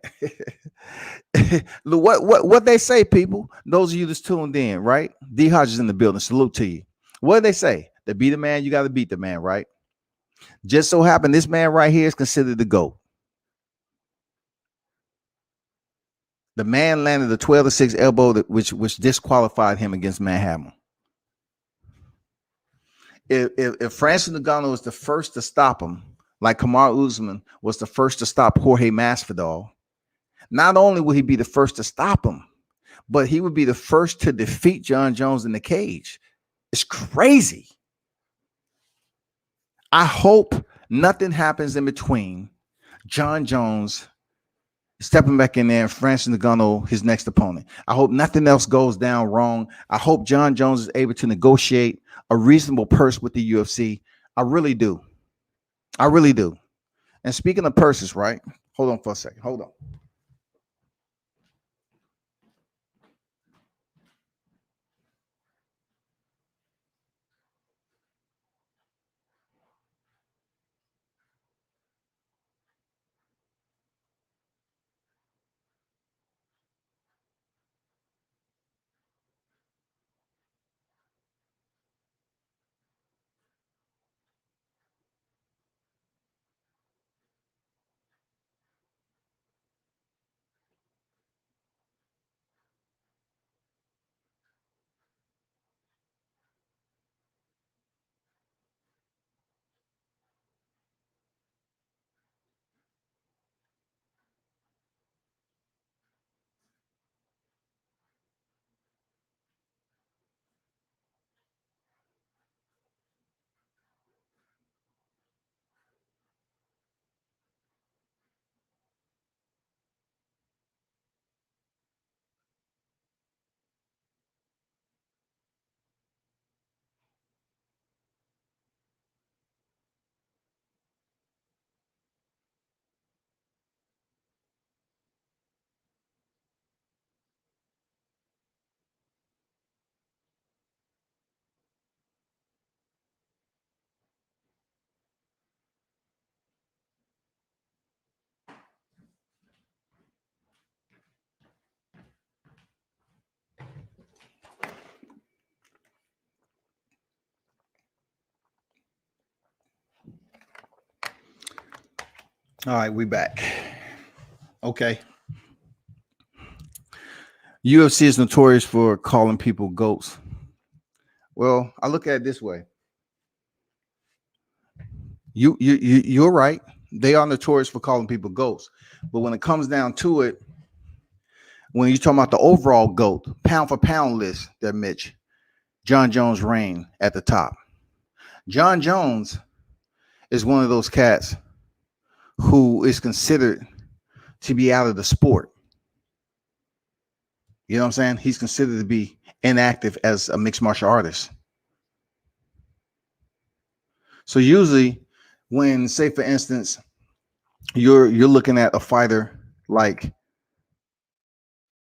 what they say, people, those of you that's tuned in, right? D Hodges in the building, salute to you. What do they say? To be the man, you got to beat the man, right? Just so happened this man right here is considered the GOAT. The man landed a 12-6 elbow which disqualified him against Manhattan. If Francis Ngannou was the first to stop him, like Kamaru Usman was the first to stop Jorge Masvidal, not only would he be the first to stop him, but he would be the first to defeat John Jones in the cage. It's crazy. I hope nothing happens in between John Jones stepping back in there and Francis Ngannou, his next opponent. I hope nothing else goes down wrong. I hope John Jones is able to negotiate a reasonable purse with the UFC. I really do. I really do. And speaking of purses, right? Hold on for a second. Hold on. All right, we back. Okay. UFC is notorious for calling people GOATs. Well, I look at it this way. You're right. They are notorious for calling people GOATs. But when it comes down to it, when you're talking about the overall GOAT, pound for pound list, there, Mitch, John Jones reign at the top. John Jones is one of those cats who is considered to be out of the sport. You know what I'm saying? He's considered to be inactive as a mixed martial artist. So usually when, say for instance, you're looking at a fighter like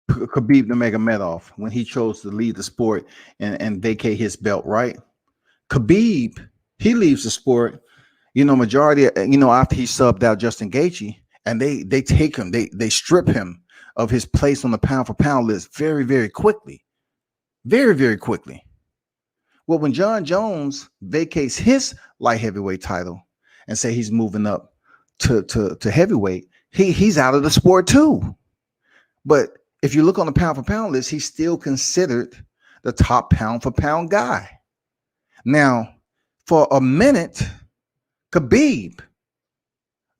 Khabib Nurmagomedov when he chose to leave the sport and vacate his belt, right? Khabib, he leaves the sport, majority, after he subbed out Justin Gaethje, and they take him, they strip him of his place on the pound for pound list very, very quickly. Very, very quickly. Well, when John Jones vacates his light heavyweight title and say he's moving up to heavyweight, he's out of the sport too. But if you look on the pound for pound list, he's still considered the top pound for pound guy. Now, for a minute, Khabib,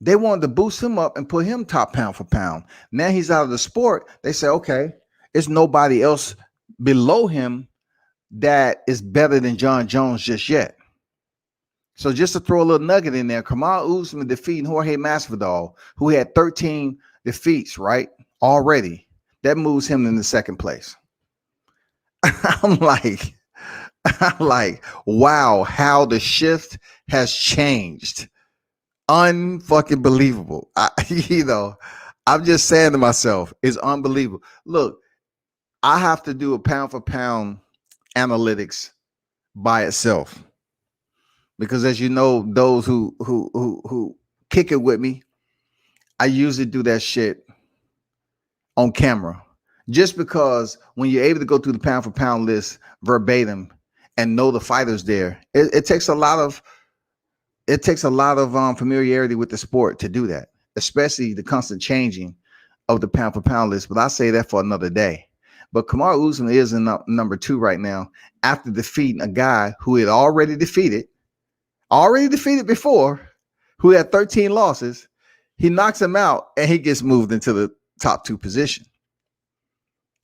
they wanted to boost him up and put him top pound for pound. Now he's out of the sport. They say, okay, it's nobody else below him that is better than John Jones just yet. So just to throw a little nugget in there, Kamaru Usman defeating Jorge Masvidal, who had 13 defeats, right? Already. That moves him in the second place. I'm like, wow, how the shift has changed. Unfucking believable. I'm just saying to myself, it's unbelievable. Look, I have to do a pound for pound analytics by itself, because as you know, those who kick it with me, I usually do that shit on camera, just because when you're able to go through the pound for pound list verbatim and know the fighters there, it takes a lot of familiarity with the sport to do that, especially the constant changing of the pound for pound list. But I say that for another day. But Kamaru Usman is in number 2 right now after defeating a guy who had already defeated before, who had 13 losses. He knocks him out and he gets moved into the top 2 position.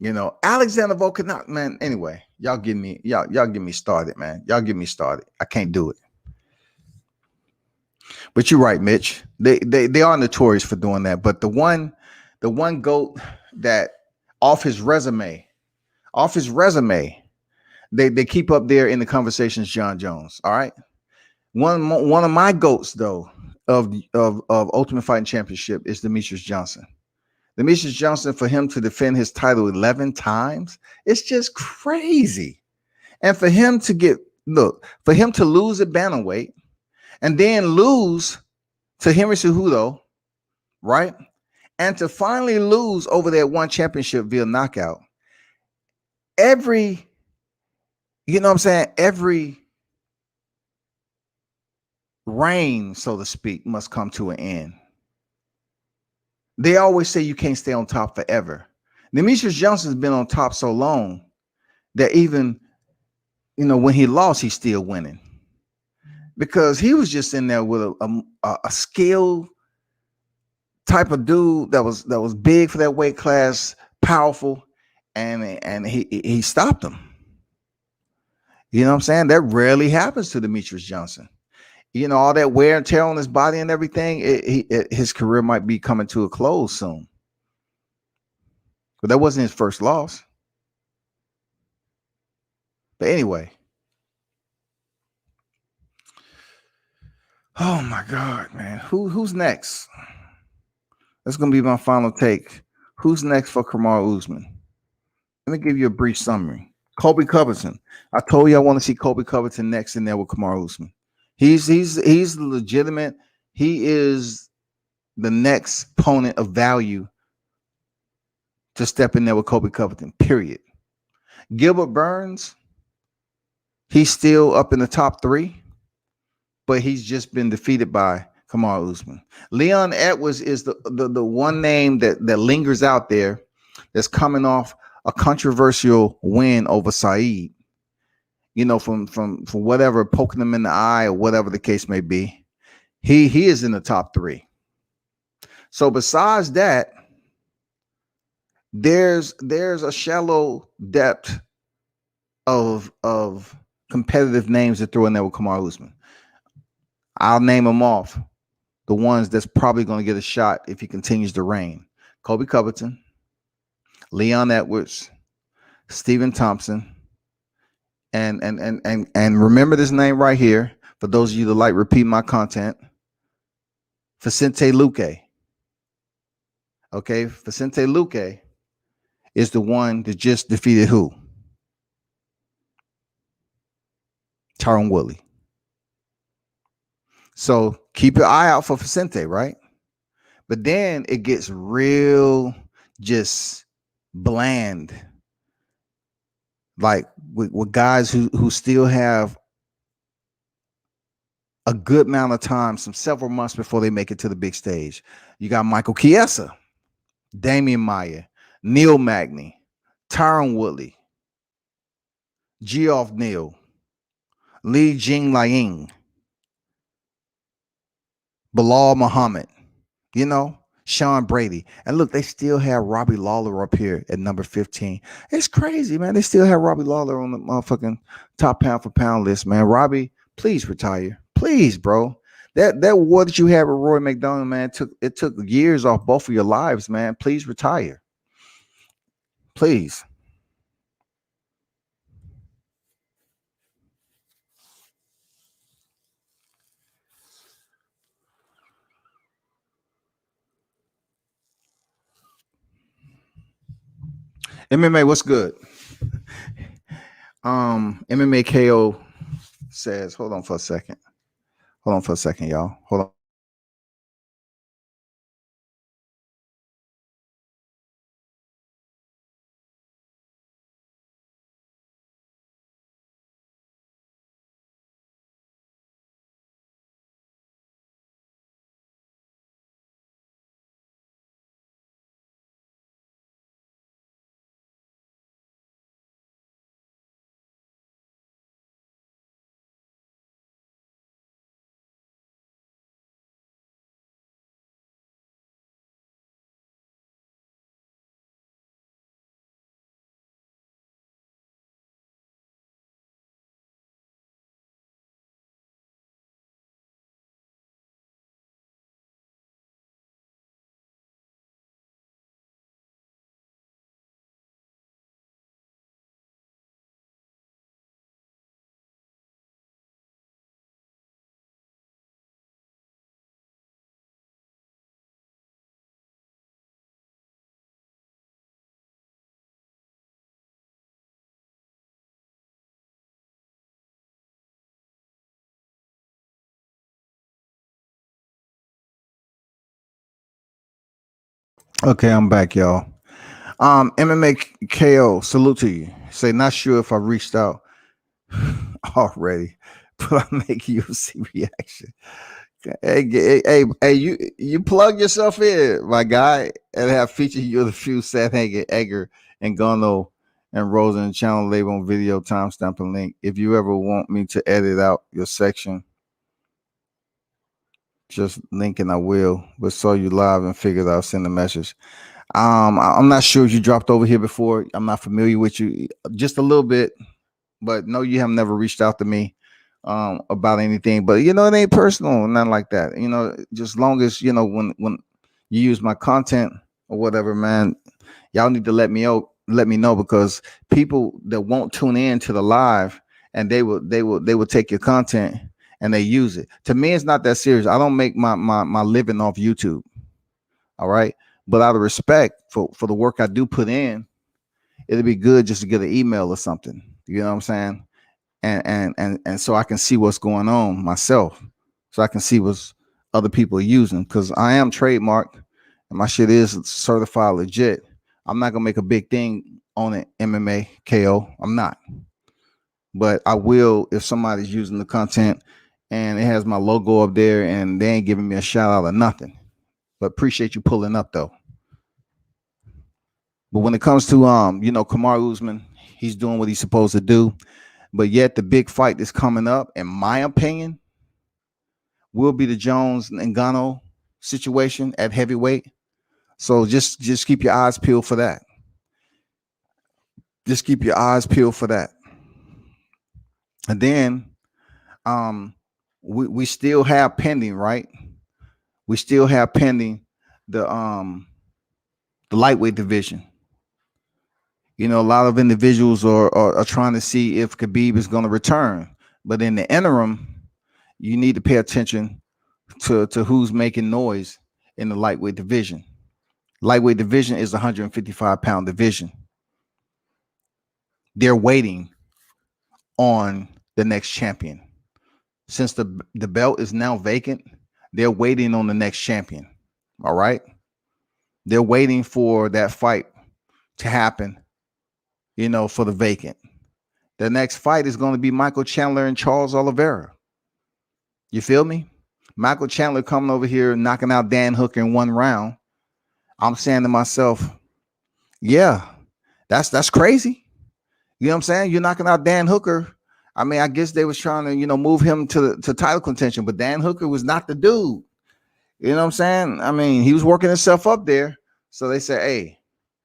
Alexander Volkanovski, man. Anyway, y'all get me started, man. Y'all get me started. I can't do it. But you're right, Mitch. They are notorious for doing that. But the one GOAT that off his resume, they keep up there in the conversations, John Jones. All right. One of my GOATs though of Ultimate Fighting Championship is Demetrius Johnson. Demetrius Johnson, for him to defend his title 11 times, it's just crazy. And for him to lose at bantamweight and then lose to Henry Cejudo, right? And to finally lose over that one championship via knockout. Every reign, so to speak, must come to an end. They always say you can't stay on top forever. Demetrius Johnson's been on top so long that even, when he lost, he's still winning. Because he was just in there with a skill type of dude that was big for that weight class, powerful, and he stopped him. You know what I'm saying? That rarely happens to Demetrius Johnson. All that wear and tear on his body and everything, his career might be coming to a close soon. But that wasn't his first loss. But anyway. Oh my God, man. Who's next? That's going to be my final take. Who's next for Kamaru Usman? Let me give you a brief summary. Colby Covington. I told you I want to see Colby Covington next in there with Kamaru Usman. He's legitimate. He is the next opponent of value to step in there with Colby Covington, period. Gilbert Burns, he's still up in the top 3, but he's just been defeated by Kamaru Usman. Leon Edwards is the one name that lingers out there that's coming off a controversial win over Saeed. From whatever, poking him in the eye or whatever the case may be. He is in the top 3. So besides that, there's a shallow depth of competitive names to throw in there with Kamaru Usman. I'll name them off. The ones that's probably going to get a shot if he continues to reign: Kobe Covington, Leon Edwards, Stephen Thompson, and remember this name right here for those of you that like repeat my content: Vicente Luque. Okay, Vicente Luque is the one that just defeated who? Tyron Woodley. So keep your eye out for Vicente, right? But then it gets real just bland. Like with guys who still have a good amount of time, some several months before they make it to the big stage. You got Michael Chiesa, Damian Maia, Neil Magny, Tyron Woodley, Geoff Neal, Li Jingliang, Bilal Muhammad, Sean Brady. And look, they still have Robbie Lawler up here at number 15. It's crazy, man. They still have Robbie Lawler on the motherfucking top pound for pound list, man. Robbie, please retire. Please, bro. That war that you had with Roy McDonald, man, took years off both of your lives, man. Please retire. Please. MMA, what's good? MMA KO says, hold on for a second. Y'all. Hold on. Okay, I'm back, y'all. MMA KO, salute to you. Say, not sure if I reached out already, but I make UFC reaction. Hey, you plug yourself in, my guy, and have featured you the few Seth Hagen, Edgar, and Gono and Rosen channel label on video timestamp and link. If you ever want me to edit out your section, just link and I will. But saw you live and figured I'll send a message. I'm not sure if you dropped over here before. I'm not familiar with you, just a little bit, but no, you have never reached out to me about anything. But it ain't personal, nothing like that. Just long as when you use my content or whatever, man, y'all need to let me know, because people that won't tune in to the live and they will take your content and they use it. To me, it's not that serious. I don't make my living off YouTube. All right. But out of respect for the work I do put in, it'd be good just to get an email or something. You know what I'm saying? And so I can see what's going on myself. So I can see what's other people are using, because I am trademarked and my shit is certified legit. I'm not gonna make a big thing on it, MMA KO. I'm not. But I will if somebody's using the content and it has my logo up there and they ain't giving me a shout out or nothing. But appreciate you pulling up though. But when it comes to Kamaru Usman, he's doing what he's supposed to do. But yet the big fight that's coming up, in my opinion, will be the Jones and Ngannou situation at heavyweight. So just keep your eyes peeled for that. Just keep your eyes peeled for that. And then we still have pending, right? We still have pending the lightweight division. You know, a lot of individuals are trying to see if Khabib is going to return. But in the interim, you need to pay attention to who's making noise in the lightweight division. Lightweight division is a 155-pound division. They're waiting on the next champion. Since the belt is now vacant, they're waiting on the next champion. All right. They're waiting for that fight to happen, you know, for the vacant. The next fight is going to be Michael Chandler and Charles Oliveira. You feel me? Michael Chandler coming over here, knocking out Dan Hooker in one round. I'm saying to myself, yeah, that's crazy. You know what I'm saying? You're knocking out Dan Hooker. I mean, I guess they was trying to, you know, move him to title contention, but Dan Hooker was not the dude. You know what I'm saying? I mean, he was working himself up there. So they said, hey,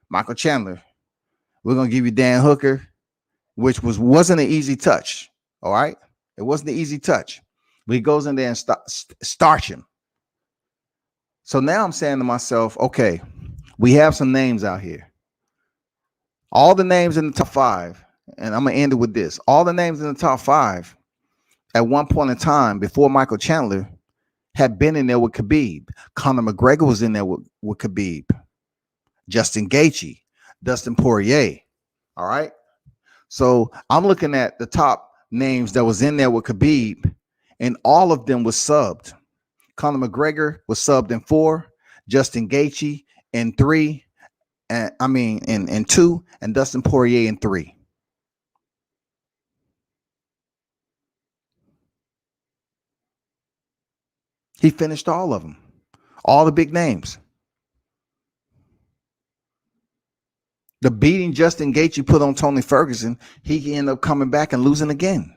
Michael Chandler, we're going to give you Dan Hooker, which wasn't an easy touch. All right. It wasn't an easy touch, but he goes in there and starch him. So now I'm saying to myself, okay, we have some names out here. All the names in the top 5, and I'm going to end it with this. All the names in the top 5 at one point in time before Michael Chandler had been in there with Khabib. Conor McGregor was in there with Khabib. Justin Gaethje, Dustin Poirier. All right. So I'm looking at the top names that was in there with Khabib, and all of them was subbed. Conor McGregor was subbed in 4, Justin Gaethje in 3, and in 2, and Dustin Poirier in 3. He finished all of them, all the big names. The beating Justin Gaethje put on Tony Ferguson, he ended up coming back and losing again.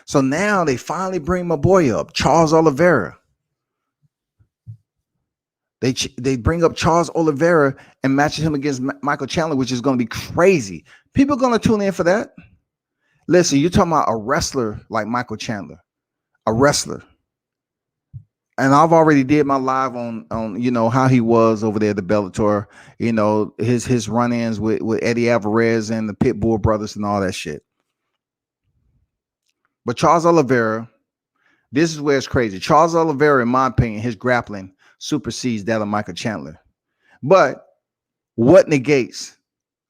So now they finally bring my boy up, Charles Oliveira. They bring up Charles Oliveira and match him against Michael Chandler, which is going to be crazy. People are going to tune in for that. Listen, you're talking about a wrestler like Michael Chandler, a wrestler. And I've already did my live on you know how he was over there at the Bellator, you know, his run-ins with Eddie Alvarez and the Pitbull brothers and all that shit. But Charles Oliveira, this is where it's crazy. Charles Oliveira, in my opinion, his grappling supersedes that of Michael Chandler. But what negates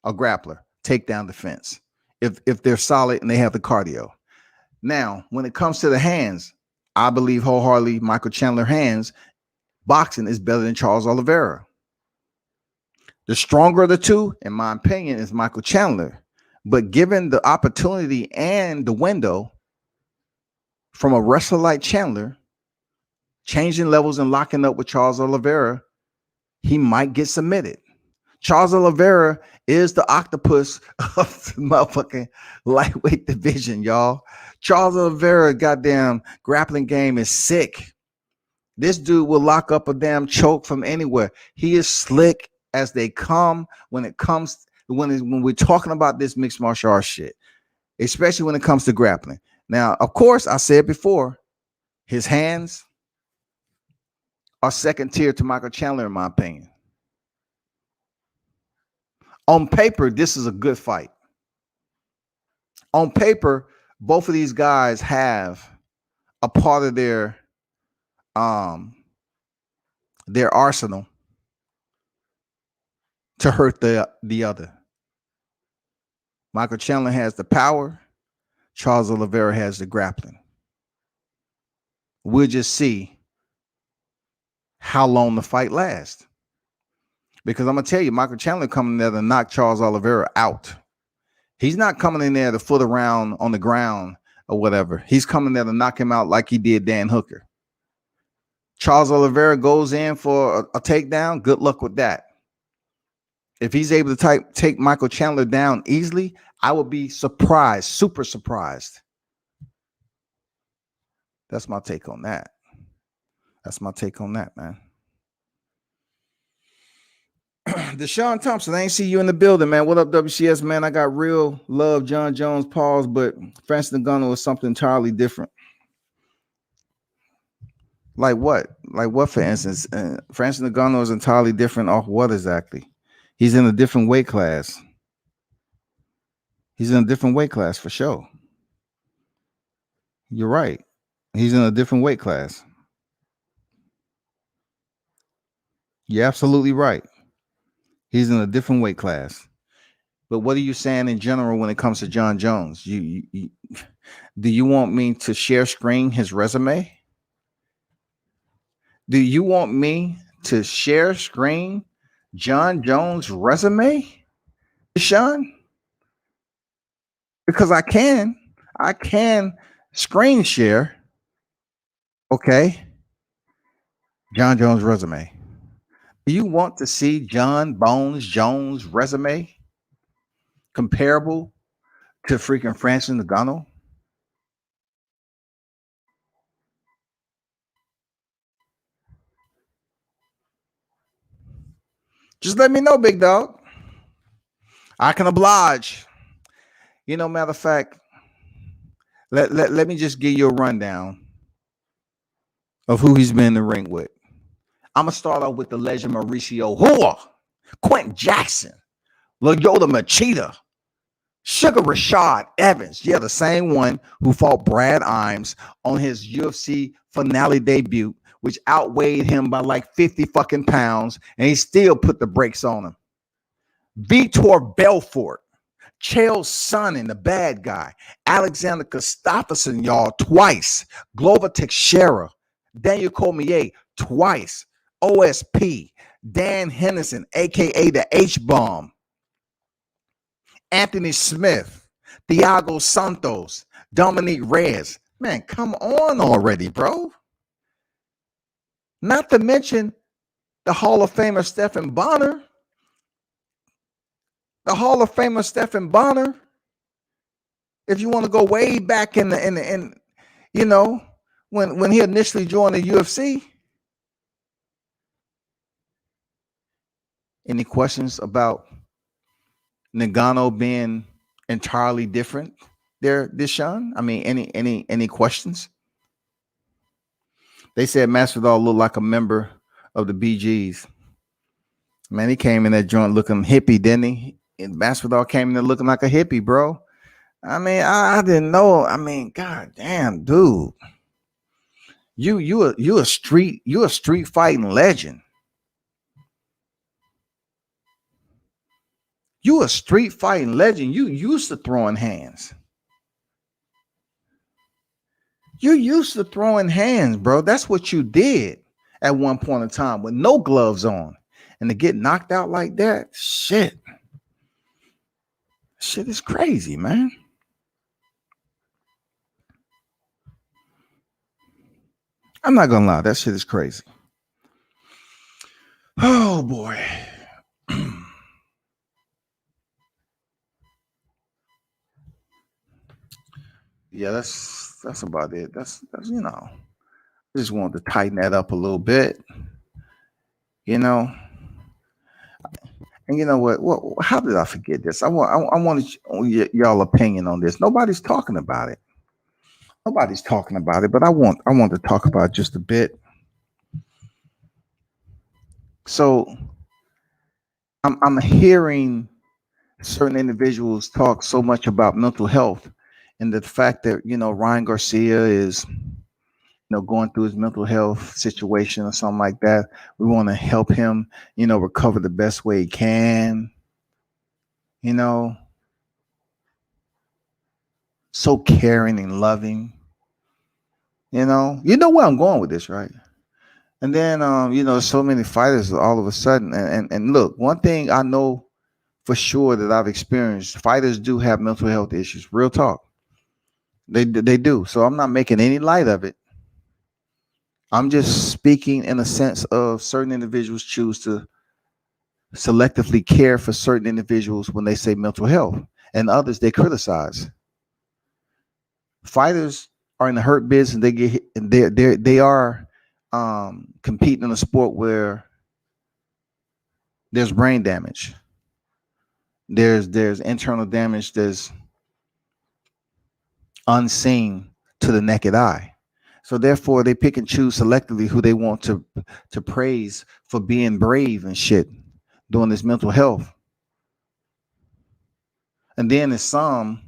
a grappler? Takedown defense. If they're solid and they have the cardio. Now, when it comes to the hands, I believe wholeheartedly Michael Chandler hands boxing is better than Charles Oliveira. The stronger of the two, in my opinion, is Michael Chandler. But given the opportunity and the window from a wrestler like Chandler, changing levels and locking up with Charles Oliveira, he might get submitted. Charles Oliveira is the octopus of the motherfucking lightweight division, y'all. Charles Oliveira, goddamn grappling game is sick. This dude will lock up a damn choke from anywhere. He is slick as they come when we're talking about this mixed martial arts shit, especially when it comes to grappling. Now, of course, I said before, his hands are second tier to Michael Chandler, in my opinion. On paper, this is a good fight. On paper, both of these guys have a part of their arsenal to hurt the other. Michael Chandler has the power. Charles Oliveira has the grappling. We'll just see how long the fight lasts. Because I'm going to tell you, Michael Chandler coming there to knock Charles Oliveira out. He's not coming in there to foot around on the ground or whatever. He's coming there to knock him out like he did Dan Hooker. Charles Oliveira goes in for a takedown. Good luck with that. If he's able to take Michael Chandler down easily, I would be surprised, super surprised. That's my take on that. That's my take on that, man. Deshaun Thompson, I ain't see you in the building, man. What up, WCS, man? I got real love, John Jones, pause, but Francis Ngannou was something entirely different. Like what? Like what, for instance? Francis Ngannou is entirely different off what exactly? He's in a different weight class. He's in a different weight class for sure. You're right. He's in a different weight class. You're absolutely right. He's in a different weight class. But what are you saying in general when it comes to John Jones? Do you want me to share screen his resume? Do you want me to share screen John Jones' resume, Sean? Because I can screen share. Okay, John Jones' resume. Do you want to see John Bones Jones' resume comparable to freaking Francis Ngannou? Just let me know, big dog. I can oblige. You know, matter of fact, let me just give you a rundown of who he's been in the ring with. I'm going to start off with the legend Mauricio Hua, Quentin Jackson, Lyoto Machida, Sugar Rashad Evans. Yeah, the same one who fought Brad Imes on his UFC finale debut, which outweighed him by like 50 fucking pounds, and he still put the brakes on him. Vitor Belfort, Chael Sonnen, the bad guy, Alexander Gustafsson, y'all, twice, Glover Teixeira, Daniel Cormier, twice, OSP, Dan Henderson, aka the H-Bomb, Anthony Smith, Thiago Santos, Dominique Reyes. Man, come on already, bro. Not to mention the Hall of Famer Stephen Bonner. The Hall of Famer Stephen Bonner. If you want to go way back in you know, when he initially joined the UFC. Any questions about Ngannou being entirely different there, Deshaun? I mean, any questions? They said Masvidal looked like a member of the BGs. Man, he came in that joint looking hippie, didn't he? And Masvidal came in there looking like a hippie, bro. I mean, I didn't know. I mean, god damn, dude. You a street fighting legend. You a street fighting legend. You used to throwing hands. You used to throwing hands, bro. That's what you did at one point in time with no gloves on. And to get knocked out like that, shit is crazy, man. I'm not gonna lie, that shit is crazy. Oh boy. Yeah, that's about it. That's you know, just wanted to tighten that up a little bit. You know, and you know what? How did I forget this? I wanted y'all opinion on this. Nobody's talking about it. Nobody's talking about it, but I want to talk about it just a bit. So I'm hearing certain individuals talk so much about mental health and the fact that, you know, Ryan Garcia is, you know, going through his mental health situation or something like that. We want to help him, you know, recover the best way he can. You know, so caring and loving. You know where I'm going with this, right? And then, you know, so many fighters all of a sudden. And look, one thing I know for sure that I've experienced, fighters do have mental health issues. Real talk. They do. So I'm not making any light of it. I'm just speaking in a sense of certain individuals choose to selectively care for certain individuals when they say mental health, and others they criticize. Fighters are in the hurt business. They get hit, and they are compete in a sport where there's brain damage, there's internal damage that's unseen to the naked eye. So therefore, they pick and choose selectively who they want to praise for being brave and shit doing this mental health. And then there's some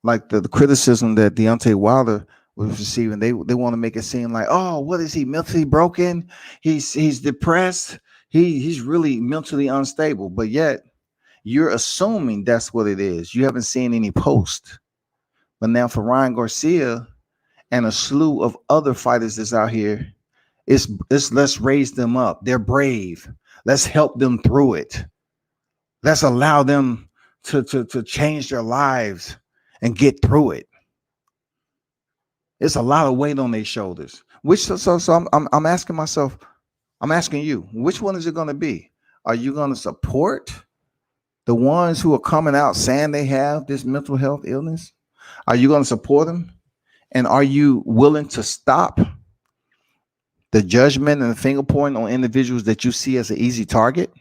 like the criticism that Deontay Wilder was receiving. They want to make it seem like, oh, what is he mentally broken? He's depressed. He's really mentally unstable. But yet you're assuming that's what it is. You haven't seen any post. But now for Ryan Garcia and a slew of other fighters that's out here, it's let's raise them up. They're brave. Let's help them through it. Let's allow them to change their lives and get through it. It's a lot of weight on their shoulders. I'm asking myself, I'm asking you, which one is it going to be? Are you going to support the ones who are coming out saying they have this mental health illness? Are you going to support them? And are you willing to stop the judgment and the finger pointing on individuals that you see as an easy target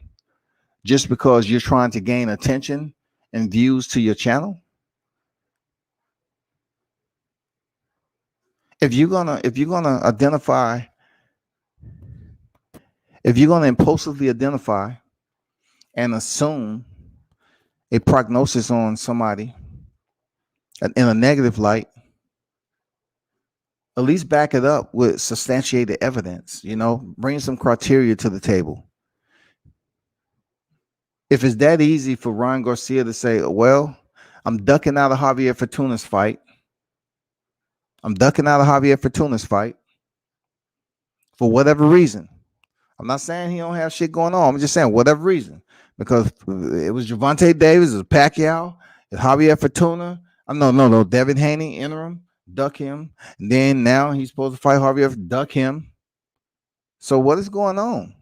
just because you're trying to gain attention and views to your channel? If you're gonna impulsively identify and assume a prognosis on somebody in a negative light, at least back it up with substantiated evidence. Bring some criteria to the table. If it's that easy for Ryan Garcia to say, well, I'm ducking out of Javier Fortuna's fight. For whatever reason. I'm not saying he don't have shit going on. I'm just saying whatever reason. Because it was Gervonta Davis, it was Pacquiao, it's Javier Fortuna. No, Devin Haney, interim, duck him. And then now he's supposed to fight Javier, duck him. So what is going on?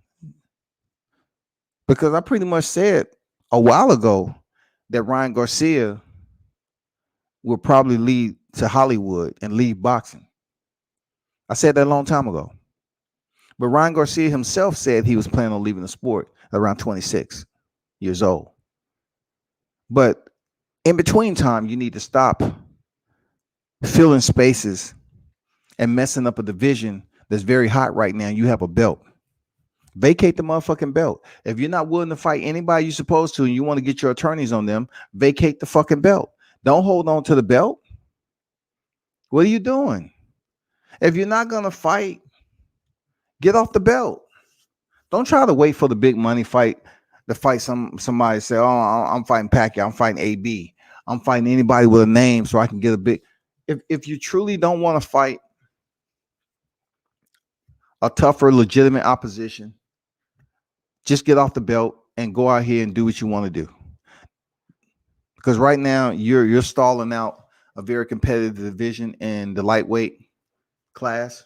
Because I pretty much said a while ago that Ryan Garcia will probably lead to Hollywood and leave boxing. I said that a long time ago. But Ryan Garcia himself said he was planning on leaving the sport around 26 years old. But in between time, you need to stop filling spaces and messing up a division that's very hot right now. You have a belt. Vacate the motherfucking belt. If you're not willing to fight anybody you're supposed to and you want to get your attorneys on them, vacate the fucking belt. Don't hold on to the belt. What are you doing? If you're not going to fight, get off the belt. Don't try to wait for the big money fight to fight somebody say, oh, I'm fighting Pacquiao, I'm fighting AB, I'm fighting anybody with a name so I can get a big. If you truly don't want to fight a tougher, legitimate opposition, just get off the belt and go out here and do what you want to do. Because right now you're stalling out a very competitive division in the lightweight class,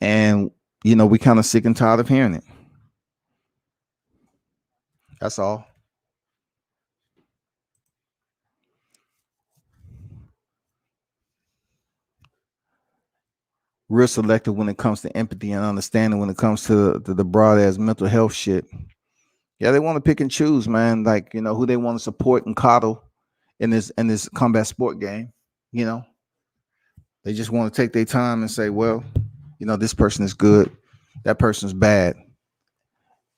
and we kind of sick and tired of hearing it. That's all. Real selective when it comes to empathy and understanding when it comes to the broad ass mental health shit. Yeah, they want to pick and choose, man. Like, who they want to support and coddle in this combat sport game. They just want to take their time and say, well, this person is good, that person's bad.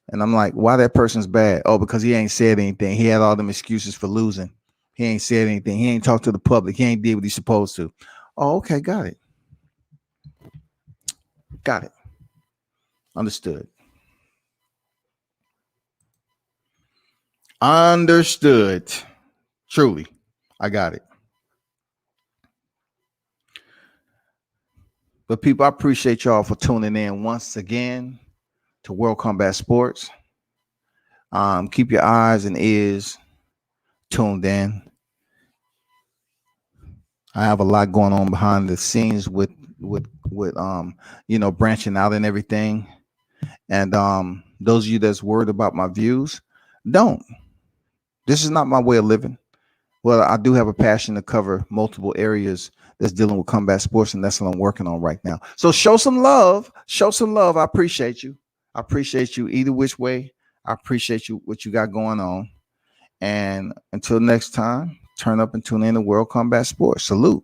And I'm like, why that person's bad? Oh, because he ain't said anything. He had all them excuses for losing. He ain't said anything. He ain't talked to the public. He ain't did what he's supposed to. Oh, okay, got it. Understood. Truly, I got it. But people, I appreciate y'all for tuning in once again to World Combat Sports. Keep your eyes and ears tuned in. I have a lot going on behind the scenes with branching out and everything. And those of you that's worried about my views, don't. This is not my way of living. Well, I do have a passion to cover multiple areas that's dealing with combat sports, and that's what I'm working on right now. So show some love. Show some love. I appreciate you. I appreciate you either which way. I appreciate you what you got going on. And until next time, turn up and tune in to World Combat Sports. Salute.